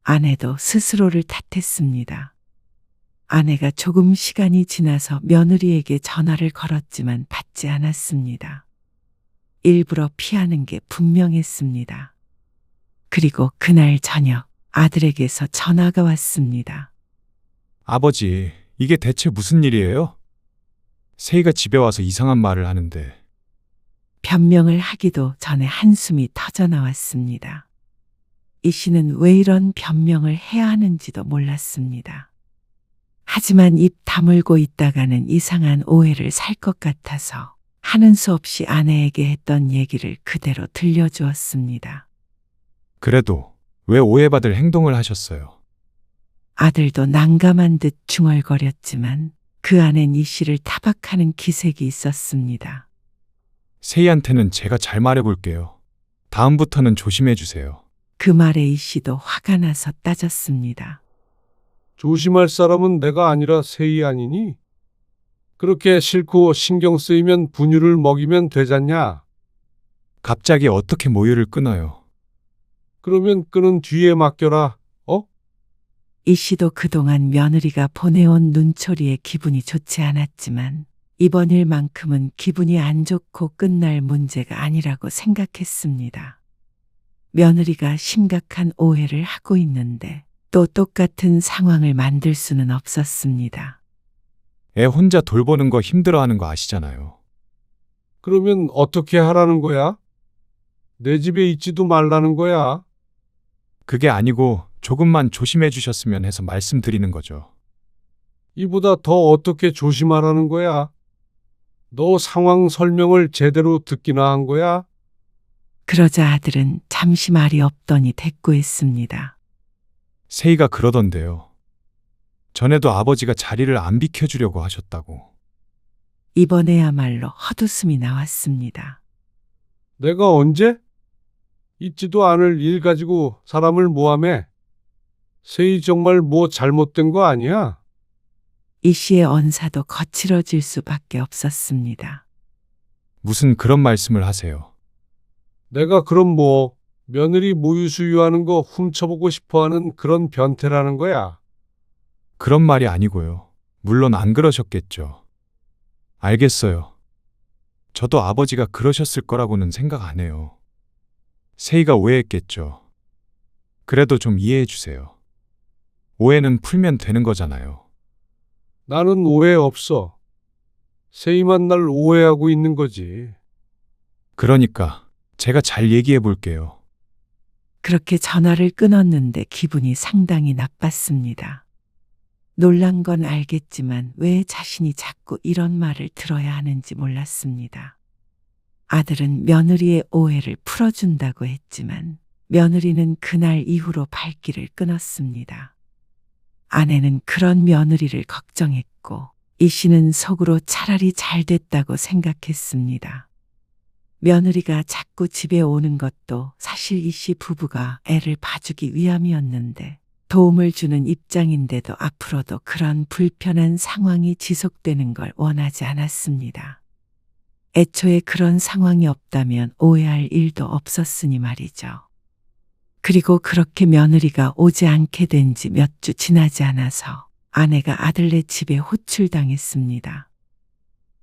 아내도 스스로를 탓했습니다. 아내가 조금 시간이 지나서 며느리에게 전화를 걸었지만 받지 않았습니다. 일부러 피하는 게 분명했습니다. 그리고 그날 저녁 아들에게서 전화가 왔습니다. 아버지, 이게 대체 무슨 일이에요? 세희가 집에 와서 이상한 말을 하는데. 변명을 하기도 전에 한숨이 터져 나왔습니다. 이 씨는 왜 이런 변명을 해야 하는지도 몰랐습니다. 하지만 입 다물고 있다가는 이상한 오해를 살 것 같아서 하는 수 없이 아내에게 했던 얘기를 그대로 들려주었습니다. 그래도 왜 오해받을 행동을 하셨어요? 아들도 난감한 듯 중얼거렸지만 그 안엔 이 씨를 타박하는 기색이 있었습니다. 세희한테는 제가 잘 말해볼게요. 다음부터는 조심해 주세요. 그 말에 이 씨도 화가 나서 따졌습니다. 조심할 사람은 내가 아니라 세희 아니니? 그렇게 싫고 신경 쓰이면 분유를 먹이면 되잖냐? 갑자기 어떻게 모유를 끊어요? 그러면 끊은 뒤에 맡겨라. 이 씨도 그동안 며느리가 보내온 눈초리에 기분이 좋지 않았지만 이번 일만큼은 기분이 안 좋고 끝날 문제가 아니라고 생각했습니다. 며느리가 심각한 오해를 하고 있는데 또 똑같은 상황을 만들 수는 없었습니다. 애 혼자 돌보는 거 힘들어하는 거 아시잖아요. 그러면 어떻게 하라는 거야? 내 집에 있지도 말라는 거야. 그게 아니고 조금만 조심해 주셨으면 해서 말씀드리는 거죠. 이보다 더 어떻게 조심하라는 거야? 너 상황 설명을 제대로 듣기나 한 거야? 그러자 아들은 잠시 말이 없더니 대꾸했습니다. 세희가 그러던데요. 전에도 아버지가 자리를 안 비켜주려고 하셨다고. 이번에야말로 헛웃음이 나왔습니다. 내가 언제? 있지도 않을 일 가지고 사람을 모함해. 세희 정말 뭐 잘못된 거 아니야? 이 씨의 언사도 거칠어질 수밖에 없었습니다. 무슨 그런 말씀을 하세요? 내가 그럼 뭐 며느리 모유 수유하는 거 훔쳐보고 싶어하는 그런 변태라는 거야? 그런 말이 아니고요. 물론 안 그러셨겠죠. 알겠어요. 저도 아버지가 그러셨을 거라고는 생각 안 해요. 세희가 오해했겠죠. 그래도 좀 이해해 주세요. 오해는 풀면 되는 거잖아요. 나는 오해 없어. 세희만 날 오해하고 있는 거지. 그러니까 제가 잘 얘기해 볼게요. 그렇게 전화를 끊었는데 기분이 상당히 나빴습니다. 놀란 건 알겠지만 왜 자신이 자꾸 이런 말을 들어야 하는지 몰랐습니다. 아들은 며느리의 오해를 풀어준다고 했지만 며느리는 그날 이후로 발길을 끊었습니다. 아내는 그런 며느리를 걱정했고 이 씨는 속으로 차라리 잘 됐다고 생각했습니다. 며느리가 자꾸 집에 오는 것도 사실 이 씨 부부가 애를 봐주기 위함이었는데 도움을 주는 입장인데도 앞으로도 그런 불편한 상황이 지속되는 걸 원하지 않았습니다. 애초에 그런 상황이 없다면 오해할 일도 없었으니 말이죠. 그리고 그렇게 며느리가 오지 않게 된 지 몇 주 지나지 않아서 아내가 아들네 집에 호출당했습니다.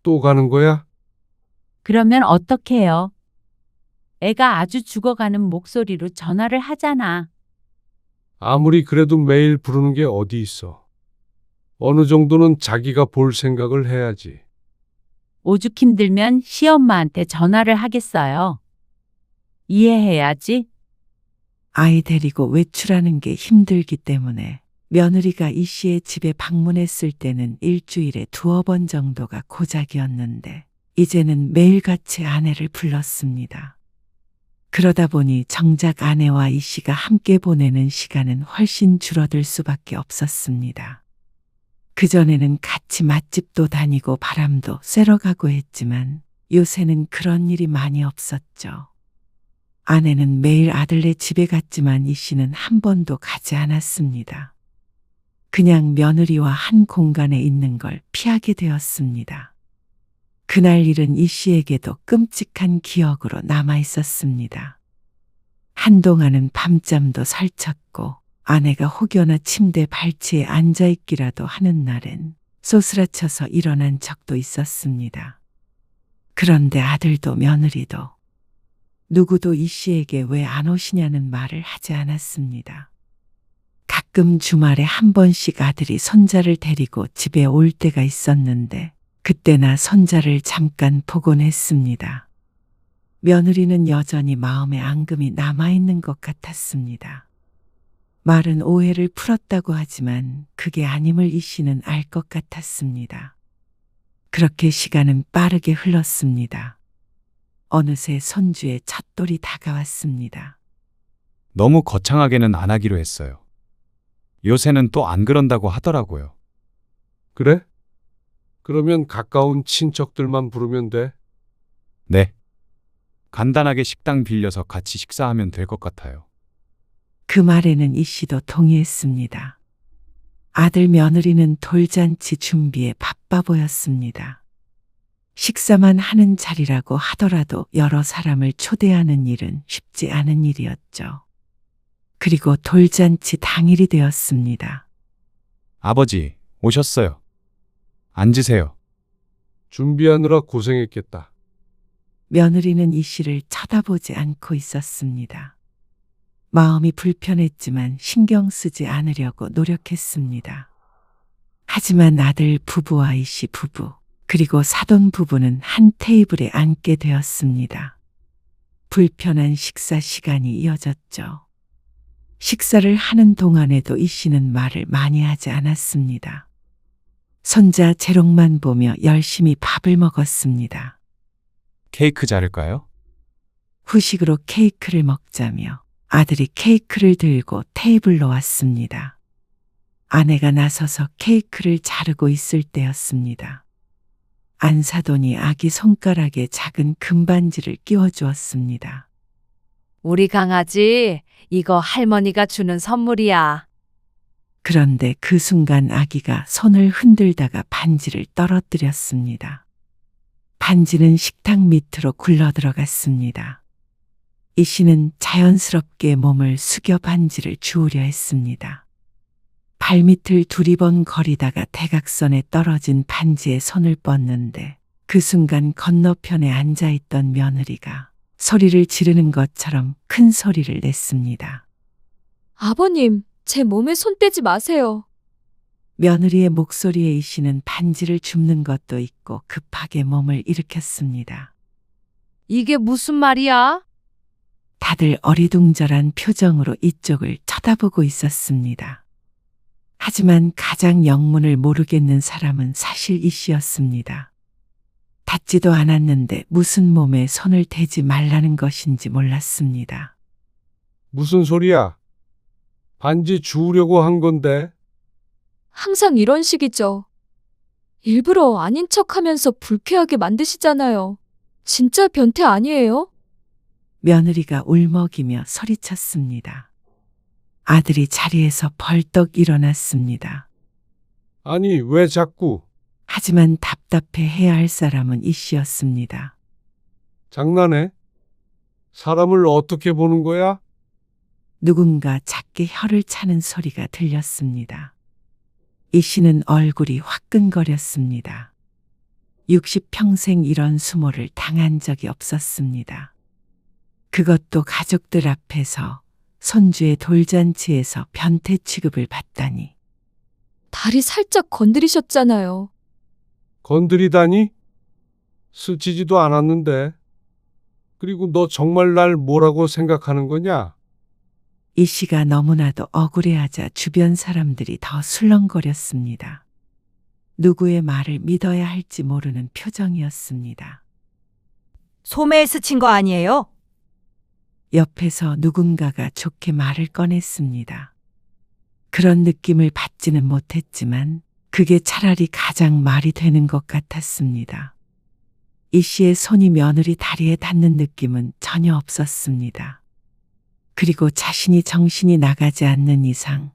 또 가는 거야? 그러면 어떡해요? 애가 아주 죽어가는 목소리로 전화를 하잖아. 아무리 그래도 매일 부르는 게 어디 있어. 어느 정도는 자기가 볼 생각을 해야지. 오죽 힘들면 시엄마한테 전화를 하겠어요. 이해해야지. 아이 데리고 외출하는 게 힘들기 때문에 며느리가 이 씨의 집에 방문했을 때는 일주일에 2번 정도가 고작이었는데 이제는 매일같이 아내를 불렀습니다. 그러다 보니 정작 아내와 이 씨가 함께 보내는 시간은 훨씬 줄어들 수밖에 없었습니다. 그전에는 같이 맛집도 다니고 바람도 쐬러 가고 했지만 요새는 그런 일이 많이 없었죠. 아내는 매일 아들네 집에 갔지만 이 씨는 한 번도 가지 않았습니다. 그냥 며느리와 한 공간에 있는 걸 피하게 되었습니다. 그날 일은 이 씨에게도 끔찍한 기억으로 남아 있었습니다. 한동안은 밤잠도 설쳤고 아내가 혹여나 침대 발치에 앉아있기라도 하는 날엔 쏘스라쳐서 일어난 적도 있었습니다. 그런데 아들도 며느리도 누구도 이 씨에게 왜 안 오시냐는 말을 하지 않았습니다. 가끔 주말에 한 번씩 아들이 손자를 데리고 집에 올 때가 있었는데 그때나 손자를 잠깐 보곤 했습니다. 며느리는 여전히 마음에 앙금이 남아있는 것 같았습니다. 말은 오해를 풀었다고 하지만 그게 아님을 이 씨는 알 것 같았습니다. 그렇게 시간은 빠르게 흘렀습니다. 어느새 손주의 첫돌이 다가왔습니다. 너무 거창하게는 안 하기로 했어요. 요새는 또 안 그런다고 하더라고요. 그래? 그러면 가까운 친척들만 부르면 돼? 네. 간단하게 식당 빌려서 같이 식사하면 될 것 같아요. 그 말에는 이 씨도 동의했습니다. 아들 며느리는 돌잔치 준비에 바빠 보였습니다. 식사만 하는 자리라고 하더라도 여러 사람을 초대하는 일은 쉽지 않은 일이었죠. 그리고 돌잔치 당일이 되었습니다. 아버지, 오셨어요. 앉으세요. 준비하느라 고생했겠다. 며느리는 이 씨를 쳐다보지 않고 있었습니다. 마음이 불편했지만 신경 쓰지 않으려고 노력했습니다. 하지만 아들 부부와 이 씨 부부, 그리고 사돈 부부는 한 테이블에 앉게 되었습니다. 불편한 식사 시간이 이어졌죠. 식사를 하는 동안에도 이 씨는 말을 많이 하지 않았습니다. 손자 재롱만 보며 열심히 밥을 먹었습니다. 케이크 자를까요? 후식으로 케이크를 먹자며 아들이 케이크를 들고 테이블로 왔습니다. 아내가 나서서 케이크를 자르고 있을 때였습니다. 안사돈이 아기 손가락에 작은 금반지를 끼워주었습니다. 우리 강아지, 이거 할머니가 주는 선물이야. 그런데 그 순간 아기가 손을 흔들다가 반지를 떨어뜨렸습니다. 반지는 식탁 밑으로 굴러 들어갔습니다. 이 씨는 자연스럽게 몸을 숙여 반지를 주우려 했습니다. 발밑을 두리번거리다가 대각선에 떨어진 반지에 손을 뻗는데 그 순간 건너편에 앉아있던 며느리가 소리를 지르는 것처럼 큰 소리를 냈습니다. 아버님, 제 몸에 손 떼지 마세요. 며느리의 목소리에 이 씨는 반지를 줍는 것도 있고 급하게 몸을 일으켰습니다. 이게 무슨 말이야? 다들 어리둥절한 표정으로 이쪽을 쳐다보고 있었습니다. 하지만 가장 영문을 모르겠는 사람은 사실 이 씨였습니다. 닿지도 않았는데 무슨 몸에 손을 대지 말라는 것인지 몰랐습니다. 무슨 소리야? 반지 주우려고 한 건데. 항상 이런 식이죠. 일부러 아닌 척하면서 불쾌하게 만드시잖아요. 진짜 변태 아니에요? 며느리가 울먹이며 소리쳤습니다. 아들이 자리에서 벌떡 일어났습니다. 아니, 왜 자꾸? 하지만 답답해 해야 할 사람은 이 씨였습니다. 장난해? 사람을 어떻게 보는 거야? 누군가 작게 혀를 차는 소리가 들렸습니다. 이 씨는 얼굴이 화끈거렸습니다. 60평생 이런 수모를 당한 적이 없었습니다. 그것도 가족들 앞에서 손주의 돌잔치에서 변태 취급을 받다니. 다리 살짝 건드리셨잖아요. 건드리다니? 스치지도 않았는데. 그리고 너 정말 날 뭐라고 생각하는 거냐? 이 씨가 너무나도 억울해하자 주변 사람들이 더 술렁거렸습니다. 누구의 말을 믿어야 할지 모르는 표정이었습니다. 소매에 스친 거 아니에요? 옆에서 누군가가 좋게 말을 꺼냈습니다. 그런 느낌을 받지는 못했지만 그게 차라리 가장 말이 되는 것 같았습니다. 이 씨의 손이 며느리 다리에 닿는 느낌은 전혀 없었습니다. 그리고 자신이 정신이 나가지 않는 이상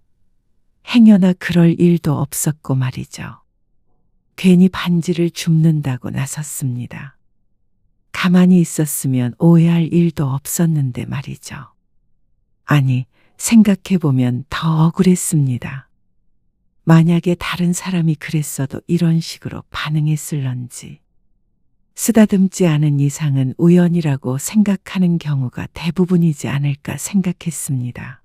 행여나 그럴 일도 없었고 말이죠. 괜히 반지를 줍는다고 나섰습니다. 가만히 있었으면 오해할 일도 없었는데 말이죠. 아니, 생각해보면 더 억울했습니다. 만약에 다른 사람이 그랬어도 이런 식으로 반응했을런지. 쓰다듬지 않은 이상은 우연이라고 생각하는 경우가 대부분이지 않을까 생각했습니다.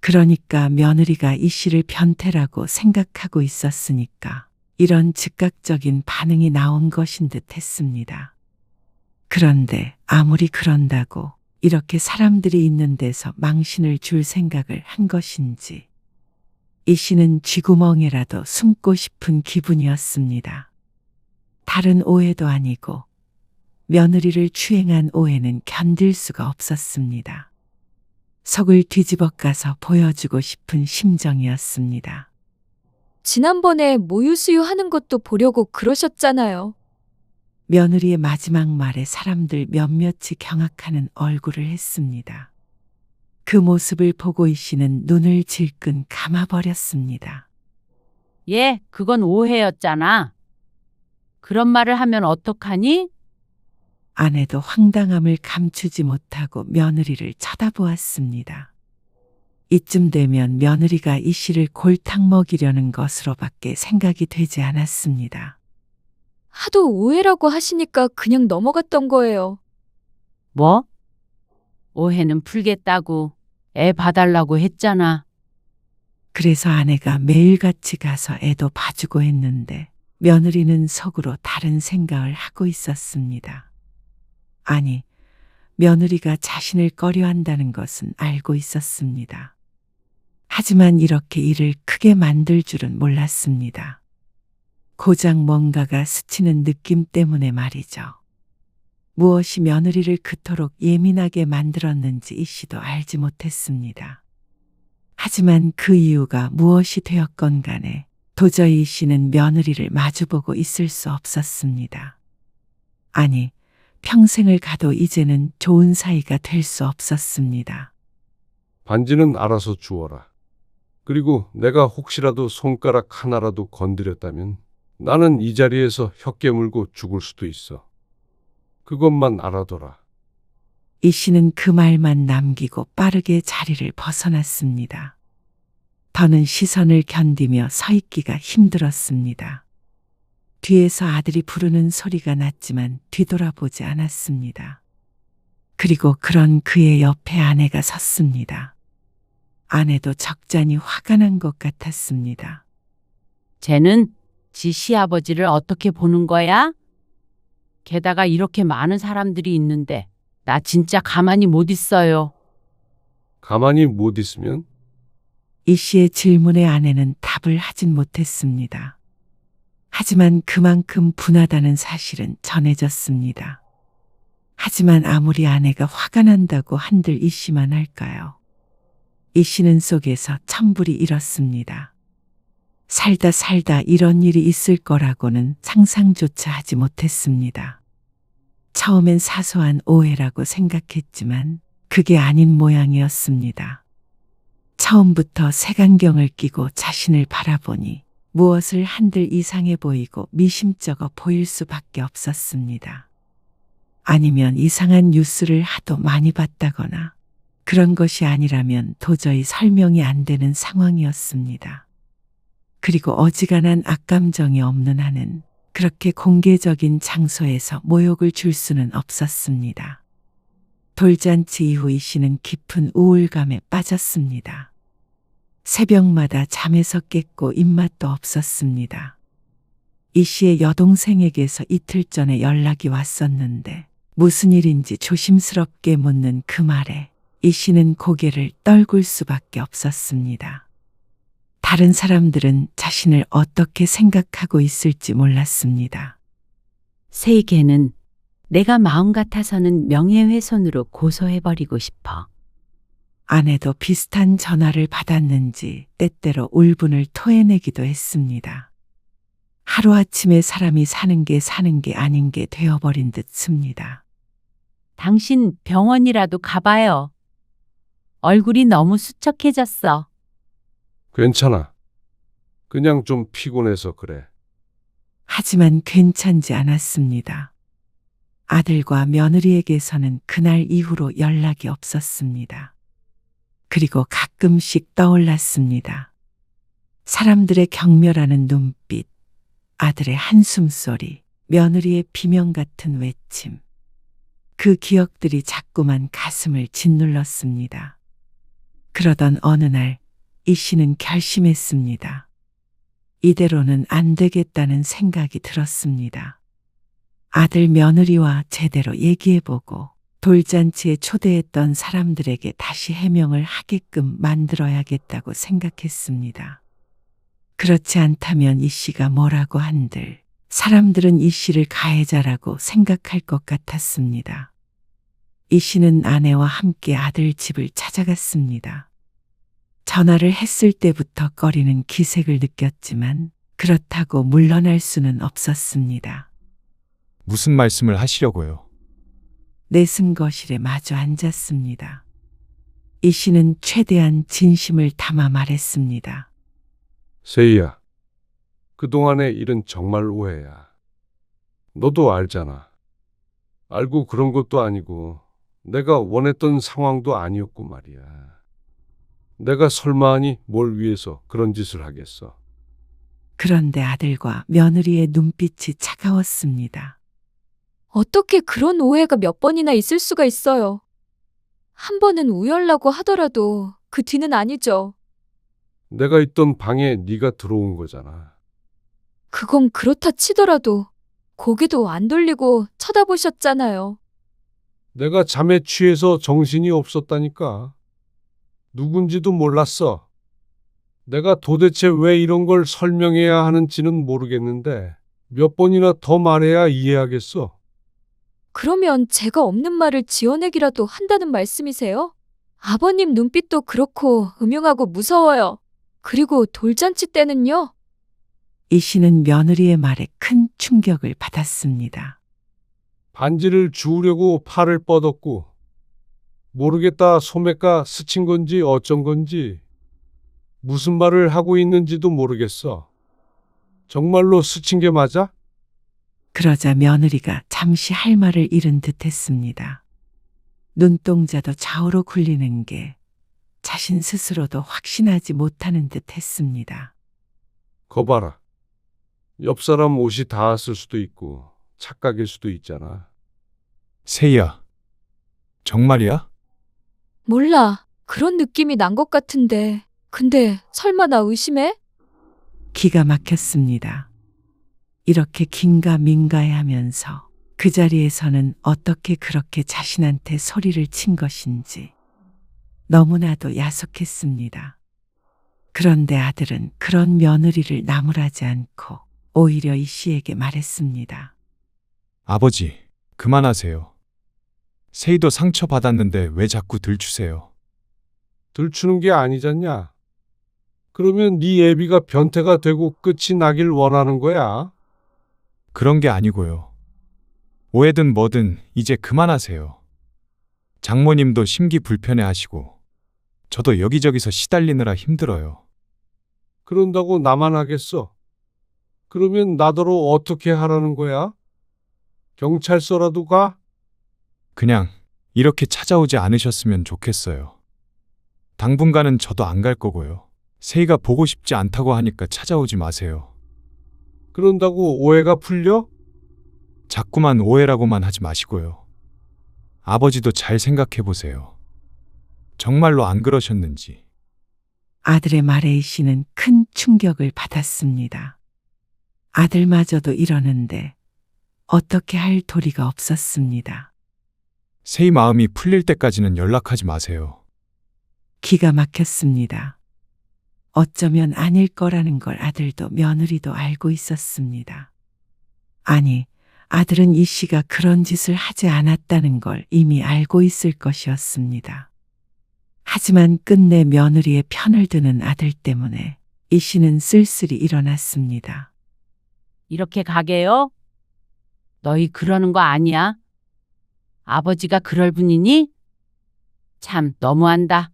그러니까 며느리가 이 씨를 변태라고 생각하고 있었으니까 이런 즉각적인 반응이 나온 것인 듯 했습니다. 그런데 아무리 그런다고 이렇게 사람들이 있는 데서 망신을 줄 생각을 한 것인지 이 씨는 쥐구멍이라도 숨고 싶은 기분이었습니다. 다른 오해도 아니고 며느리를 추행한 오해는 견딜 수가 없었습니다. 속을 뒤집어 까서 보여주고 싶은 심정이었습니다. 지난번에 모유수유 하는 것도 보려고 그러셨잖아요. 며느리의 마지막 말에 사람들 몇몇이 경악하는 얼굴을 했습니다. 그 모습을 보고 이 씨는 눈을 질끈 감아버렸습니다. 예, 그건 오해였잖아. 그런 말을 하면 어떡하니? 아내도 황당함을 감추지 못하고 며느리를 쳐다보았습니다. 이쯤 되면 며느리가 이 씨를 골탕 먹이려는 것으로밖에 생각이 되지 않았습니다. 하도 오해라고 하시니까 그냥 넘어갔던 거예요. 뭐? 오해는 풀겠다고 애 봐달라고 했잖아. 그래서 아내가 매일같이 가서 애도 봐주고 했는데 며느리는 속으로 다른 생각을 하고 있었습니다. 아니, 며느리가 자신을 꺼려한다는 것은 알고 있었습니다. 하지만 이렇게 일을 크게 만들 줄은 몰랐습니다. 고작 뭔가가 스치는 느낌 때문에 말이죠. 무엇이 며느리를 그토록 예민하게 만들었는지 이 씨도 알지 못했습니다. 하지만 그 이유가 무엇이 되었건 간에 도저히 이 씨는 며느리를 마주보고 있을 수 없었습니다. 아니, 평생을 가도 이제는 좋은 사이가 될 수 없었습니다. 반지는 알아서 주어라. 그리고 내가 혹시라도 손가락 하나라도 건드렸다면 나는 이 자리에서 혀 깨물고 죽을 수도 있어. 그것만 알아둬라. 이 씨는 그 말만 남기고 빠르게 자리를 벗어났습니다. 더는 시선을 견디며 서 있기가 힘들었습니다. 뒤에서 아들이 부르는 소리가 났지만 뒤돌아보지 않았습니다. 그리고 그런 그의 옆에 아내가 섰습니다. 아내도 적잖이 화가 난 것 같았습니다. 쟤는 지 시아버지를 어떻게 보는 거야? 게다가 이렇게 많은 사람들이 있는데 나 진짜 가만히 못 있어요. 가만히 못 있으면? 이 씨의 질문에 아내는 답을 하진 못했습니다. 하지만 그만큼 분하다는 사실은 전해졌습니다. 하지만 아무리 아내가 화가 난다고 한들 이 씨만 할까요? 이 씨는 속에서 천불이 일었습니다. 살다 이런 일이 있을 거라고는 상상조차 하지 못했습니다. 처음엔 사소한 오해라고 생각했지만 그게 아닌 모양이었습니다. 처음부터 색안경을 끼고 자신을 바라보니 무엇을 한들 이상해 보이고 미심쩍어 보일 수밖에 없었습니다. 아니면 이상한 뉴스를 하도 많이 봤다거나 그런 것이 아니라면 도저히 설명이 안 되는 상황이었습니다. 그리고 어지간한 악감정이 없는 한은 그렇게 공개적인 장소에서 모욕을 줄 수는 없었습니다. 돌잔치 이후 이 씨는 깊은 우울감에 빠졌습니다. 새벽마다 잠에서 깼고 입맛도 없었습니다. 이 씨의 여동생에게서 이틀 전에 연락이 왔었는데 무슨 일인지 조심스럽게 묻는 그 말에 이 씨는 고개를 떨굴 수밖에 없었습니다. 다른 사람들은 자신을 어떻게 생각하고 있을지 몰랐습니다. 세이개는 내가 마음 같아서는 명예훼손으로 고소해버리고 싶어. 아내도 비슷한 전화를 받았는지 때때로 울분을 토해내기도 했습니다. 하루아침에 사람이 사는 게 아닌 게 되어버린 듯 씁니다. 당신 병원이라도 가봐요. 얼굴이 너무 수척해졌어. 괜찮아. 그냥 좀 피곤해서 그래. 하지만 괜찮지 않았습니다. 아들과 며느리에게서는 그날 이후로 연락이 없었습니다. 그리고 가끔씩 떠올랐습니다. 사람들의 경멸하는 눈빛, 아들의 한숨소리, 며느리의 비명 같은 외침. 그 기억들이 자꾸만 가슴을 짓눌렀습니다. 그러던 어느 날 이 씨는 결심했습니다. 이대로는 안 되겠다는 생각이 들었습니다. 아들 며느리와 제대로 얘기해보고 돌잔치에 초대했던 사람들에게 다시 해명을 하게끔 만들어야겠다고 생각했습니다. 그렇지 않다면 이 씨가 뭐라고 한들 사람들은 이 씨를 가해자라고 생각할 것 같았습니다. 이 씨는 아내와 함께 아들 집을 찾아갔습니다. 전화를 했을 때부터 꺼리는 기색을 느꼈지만 그렇다고 물러날 수는 없었습니다. 무슨 말씀을 하시려고요? 내승 거실에 마주 앉았습니다. 이 씨는 최대한 진심을 담아 말했습니다. 세희야, 그동안의 일은 정말 오해야. 너도 알잖아. 알고 그런 것도 아니고 내가 원했던 상황도 아니었고 말이야. 내가 설마하니 뭘 위해서 그런 짓을 하겠어. 그런데 아들과 며느리의 눈빛이 차가웠습니다. 어떻게 그런 오해가 몇 번이나 있을 수가 있어요. 한 번은 우열라고 하더라도 그 뒤는 아니죠. 내가 있던 방에 네가 들어온 거잖아. 그건 그렇다 치더라도 고개도 안 돌리고 쳐다보셨잖아요. 내가 잠에 취해서 정신이 없었다니까. 누군지도 몰랐어. 내가 도대체 왜 이런 걸 설명해야 하는지는 모르겠는데 몇 번이나 더 말해야 이해하겠어. 그러면 제가 없는 말을 지어내기라도 한다는 말씀이세요? 아버님 눈빛도 그렇고 음흉하고 무서워요. 그리고 돌잔치 때는요? 이 씨는 며느리의 말에 큰 충격을 받았습니다. 반지를 주우려고 팔을 뻗었고 모르겠다 소매가 스친 건지 어쩐 건지 무슨 말을 하고 있는지도 모르겠어. 정말로 스친 게 맞아? 그러자 며느리가 잠시 할 말을 잃은 듯 했습니다. 눈동자도 좌우로 굴리는 게 자신 스스로도 확신하지 못하는 듯 했습니다. 거 봐라. 옆 사람 옷이 닿았을 수도 있고 착각일 수도 있잖아. 세희야, 정말이야? 몰라. 그런 느낌이 난 것 같은데. 근데 설마 나 의심해? 기가 막혔습니다. 이렇게 긴가민가해하면서 그 자리에서는 어떻게 그렇게 자신한테 소리를 친 것인지 너무나도 야속했습니다. 그런데 아들은 그런 며느리를 나무라지 않고 오히려 이 씨에게 말했습니다. 아버지, 그만하세요. 세희도 상처받았는데 왜 자꾸 들추세요? 들추는 게 아니잖냐. 그러면 네 애비가 변태가 되고 끝이 나길 원하는 거야. 그런 게 아니고요. 오해든 뭐든 이제 그만하세요. 장모님도 심기 불편해하시고 저도 여기저기서 시달리느라 힘들어요. 그런다고 나만 하겠어. 그러면 나더러 어떻게 하라는 거야? 경찰서라도 가? 그냥 이렇게 찾아오지 않으셨으면 좋겠어요. 당분간은 저도 안 갈 거고요. 세희가 보고 싶지 않다고 하니까 찾아오지 마세요. 그런다고 오해가 풀려? 자꾸만 오해라고만 하지 마시고요. 아버지도 잘 생각해 보세요. 정말로 안 그러셨는지. 아들의 말에 이 씨는 큰 충격을 받았습니다. 아들마저도 이러는데 어떻게 할 도리가 없었습니다. 세희 마음이 풀릴 때까지는 연락하지 마세요. 기가 막혔습니다. 어쩌면 아닐 거라는 걸 아들도 며느리도 알고 있었습니다. 아니, 아들은 이 씨가 그런 짓을 하지 않았다는 걸 이미 알고 있을 것이었습니다. 하지만 끝내 며느리의 편을 드는 아들 때문에 이 씨는 쓸쓸히 일어났습니다. 이렇게 가게요? 너희 그러는 거 아니야? 아버지가 그럴 분이니? 참 너무한다.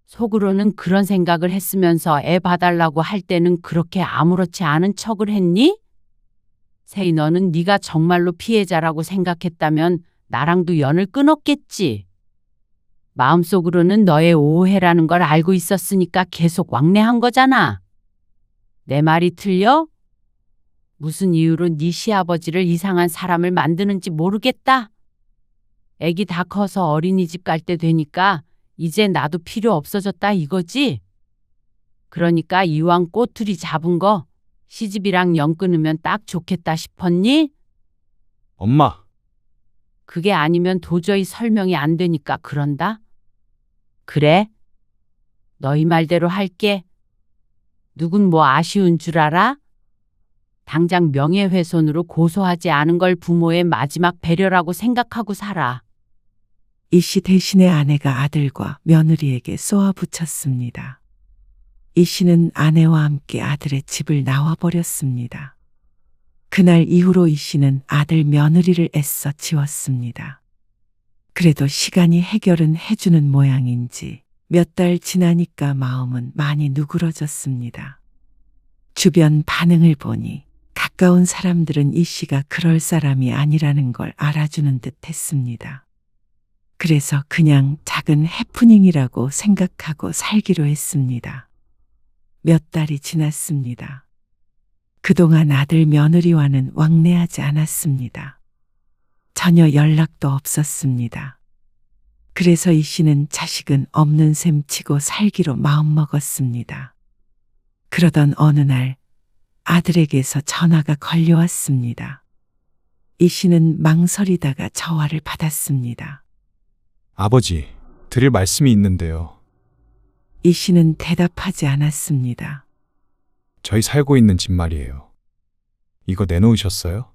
속으로는 그런 생각을 했으면서 애 봐달라고 할 때는 그렇게 아무렇지 않은 척을 했니? 세희 너는 네가 정말로 피해자라고 생각했다면 나랑도 연을 끊었겠지. 마음속으로는 너의 오해라는 걸 알고 있었으니까 계속 왕래한 거잖아. 내 말이 틀려? 무슨 이유로 네 시아버지를 이상한 사람을 만드는지 모르겠다. 애기 다 커서 어린이집 갈 때 되니까 이제 나도 필요 없어졌다 이거지? 그러니까 이왕 꼬투리 잡은 거 시집이랑 연 끊으면 딱 좋겠다 싶었니? 엄마, 그게 아니면 도저히 설명이 안 되니까 그런다. 그래? 너희 말대로 할게. 누군 뭐 아쉬운 줄 알아? 당장 명예훼손으로 고소하지 않은 걸 부모의 마지막 배려라고 생각하고 살아. 이 씨 대신에 아내가 아들과 며느리에게 쏘아붙였습니다. 이 씨는 아내와 함께 아들의 집을 나와버렸습니다. 그날 이후로 이 씨는 아들 며느리를 애써 지웠습니다. 그래도 시간이 해결은 해주는 모양인지 몇 달 지나니까 마음은 많이 누그러졌습니다. 주변 반응을 보니 가까운 사람들은 이 씨가 그럴 사람이 아니라는 걸 알아주는 듯 했습니다. 그래서 그냥 작은 해프닝이라고 생각하고 살기로 했습니다. 몇 달이 지났습니다. 그동안 아들 며느리와는 왕래하지 않았습니다. 전혀 연락도 없었습니다. 그래서 이 씨는 자식은 없는 셈 치고 살기로 마음먹었습니다. 그러던 어느 날 아들에게서 전화가 걸려왔습니다. 이 씨는 망설이다가 전화를 받았습니다. 아버지, 드릴 말씀이 있는데요. 이 씨는 대답하지 않았습니다. 저희 살고 있는 집 말이에요. 이거 내놓으셨어요?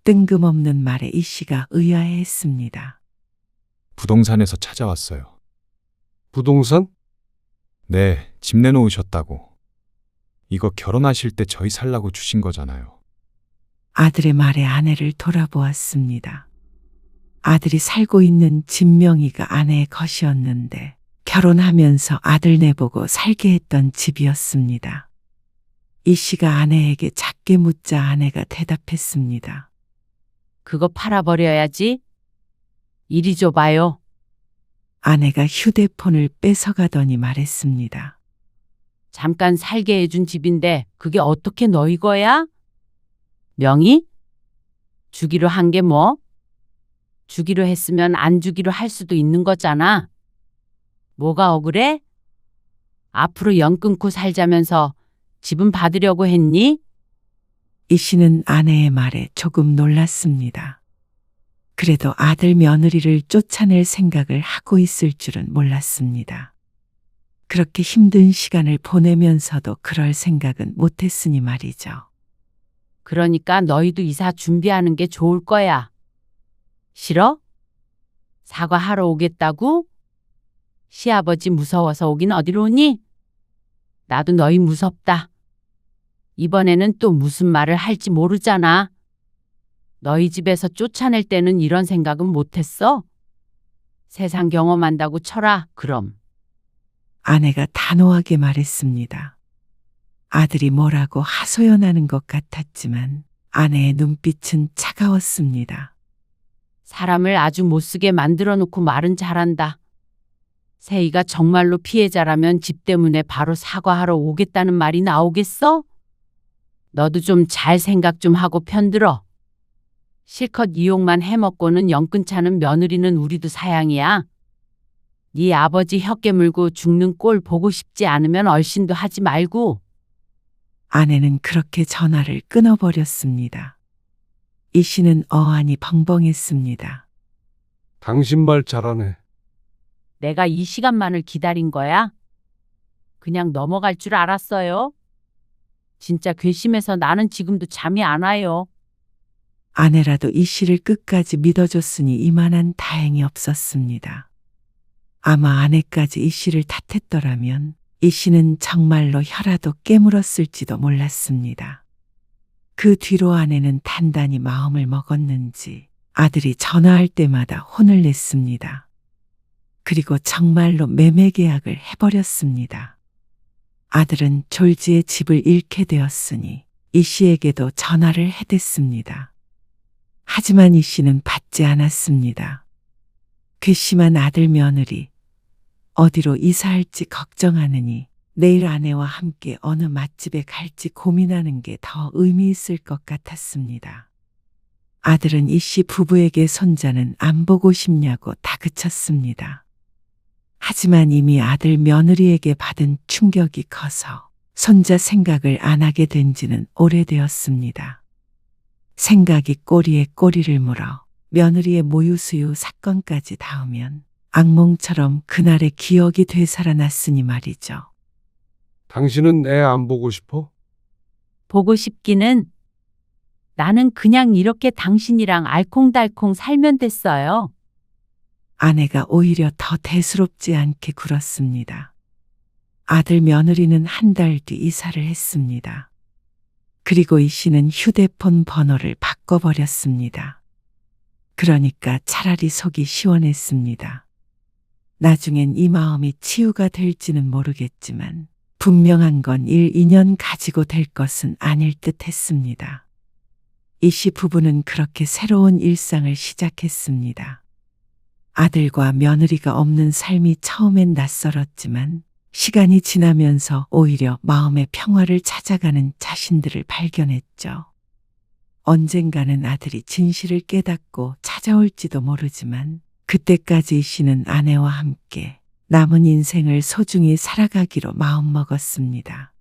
뜬금없는 말에 이 씨가 의아해했습니다. 부동산에서 찾아왔어요. 부동산? 네, 집 내놓으셨다고. 이거 결혼하실 때 저희 살라고 주신 거잖아요. 아들의 말에 아내를 돌아보았습니다. 아들이 살고 있는 집 명의가 아내의 것이었는데 결혼하면서 아들 내보고 살게 했던 집이었습니다. 이 씨가 아내에게 작게 묻자 아내가 대답했습니다. 그거 팔아버려야지. 이리 줘봐요. 아내가 휴대폰을 뺏어가더니 말했습니다. 잠깐 살게 해준 집인데 그게 어떻게 너희 거야? 명의? 주기로 한 게 뭐? 주기로 했으면 안 주기로 할 수도 있는 거잖아. 뭐가 억울해? 앞으로 연 끊고 살자면서 집은 받으려고 했니? 이 씨는 아내의 말에 조금 놀랐습니다. 그래도 아들 며느리를 쫓아낼 생각을 하고 있을 줄은 몰랐습니다. 그렇게 힘든 시간을 보내면서도 그럴 생각은 못했으니 말이죠. 그러니까 너희도 이사 준비하는 게 좋을 거야. 싫어? 사과하러 오겠다고? 시아버지 무서워서 오긴 어디로 오니? 나도 너희 무섭다. 이번에는 또 무슨 말을 할지 모르잖아. 너희 집에서 쫓아낼 때는 이런 생각은 못했어? 세상 경험한다고 쳐라, 그럼. 아내가 단호하게 말했습니다. 아들이 뭐라고 하소연하는 것 같았지만 아내의 눈빛은 차가웠습니다. 사람을 아주 못쓰게 만들어 놓고 말은 잘한다. 세희가 정말로 피해자라면 집 때문에 바로 사과하러 오겠다는 말이 나오겠어? 너도 좀 잘 생각 좀 하고 편들어. 실컷 이용만 해먹고는 연 끊자는 며느리는 우리도 사양이야. 네 아버지 혀 깨물고 죽는 꼴 보고 싶지 않으면 얼씬도 하지 말고. 아내는 그렇게 전화를 끊어버렸습니다. 이 씨는 어안이 벙벙했습니다. 당신 말 잘하네. 내가 이 시간만을 기다린 거야? 그냥 넘어갈 줄 알았어요? 진짜 괘씸해서 나는 지금도 잠이 안 와요. 아내라도 이 씨를 끝까지 믿어줬으니 이만한 다행이 없었습니다. 아마 아내까지 이 씨를 탓했더라면 이 씨는 정말로 혀라도 깨물었을지도 몰랐습니다. 그 뒤로 아내는 단단히 마음을 먹었는지 아들이 전화할 때마다 혼을 냈습니다. 그리고 정말로 매매 계약을 해버렸습니다. 아들은 졸지에 집을 잃게 되었으니 이 씨에게도 전화를 해댔습니다. 하지만 이 씨는 받지 않았습니다. 괘씸한 아들 며느리, 어디로 이사할지 걱정하느니 내일 아내와 함께 어느 맛집에 갈지 고민하는 게 더 의미 있을 것 같았습니다. 아들은 이 씨 부부에게 손자는 안 보고 싶냐고 다그쳤습니다. 하지만 이미 아들 며느리에게 받은 충격이 커서 손자 생각을 안 하게 된 지는 오래되었습니다. 생각이 꼬리에 꼬리를 물어 며느리의 모유수유 사건까지 닿으면 악몽처럼 그날의 기억이 되살아났으니 말이죠. 당신은 애 안 보고 싶어? 보고 싶기는 나는 그냥 이렇게 당신이랑 알콩달콩 살면 됐어요. 아내가 오히려 더 대수롭지 않게 굴었습니다. 아들 며느리는 한 달 뒤 이사를 했습니다. 그리고 이 씨는 휴대폰 번호를 바꿔버렸습니다. 그러니까 차라리 속이 시원했습니다. 나중엔 이 마음이 치유가 될지는 모르겠지만 분명한 건 1, 2년 가지고 될 것은 아닐 듯 했습니다. 이 씨 부부는 그렇게 새로운 일상을 시작했습니다. 아들과 며느리가 없는 삶이 처음엔 낯설었지만 시간이 지나면서 오히려 마음의 평화를 찾아가는 자신들을 발견했죠. 언젠가는 아들이 진실을 깨닫고 찾아올지도 모르지만 그때까지 이 씨는 아내와 함께 남은 인생을 소중히 살아가기로 마음먹었습니다.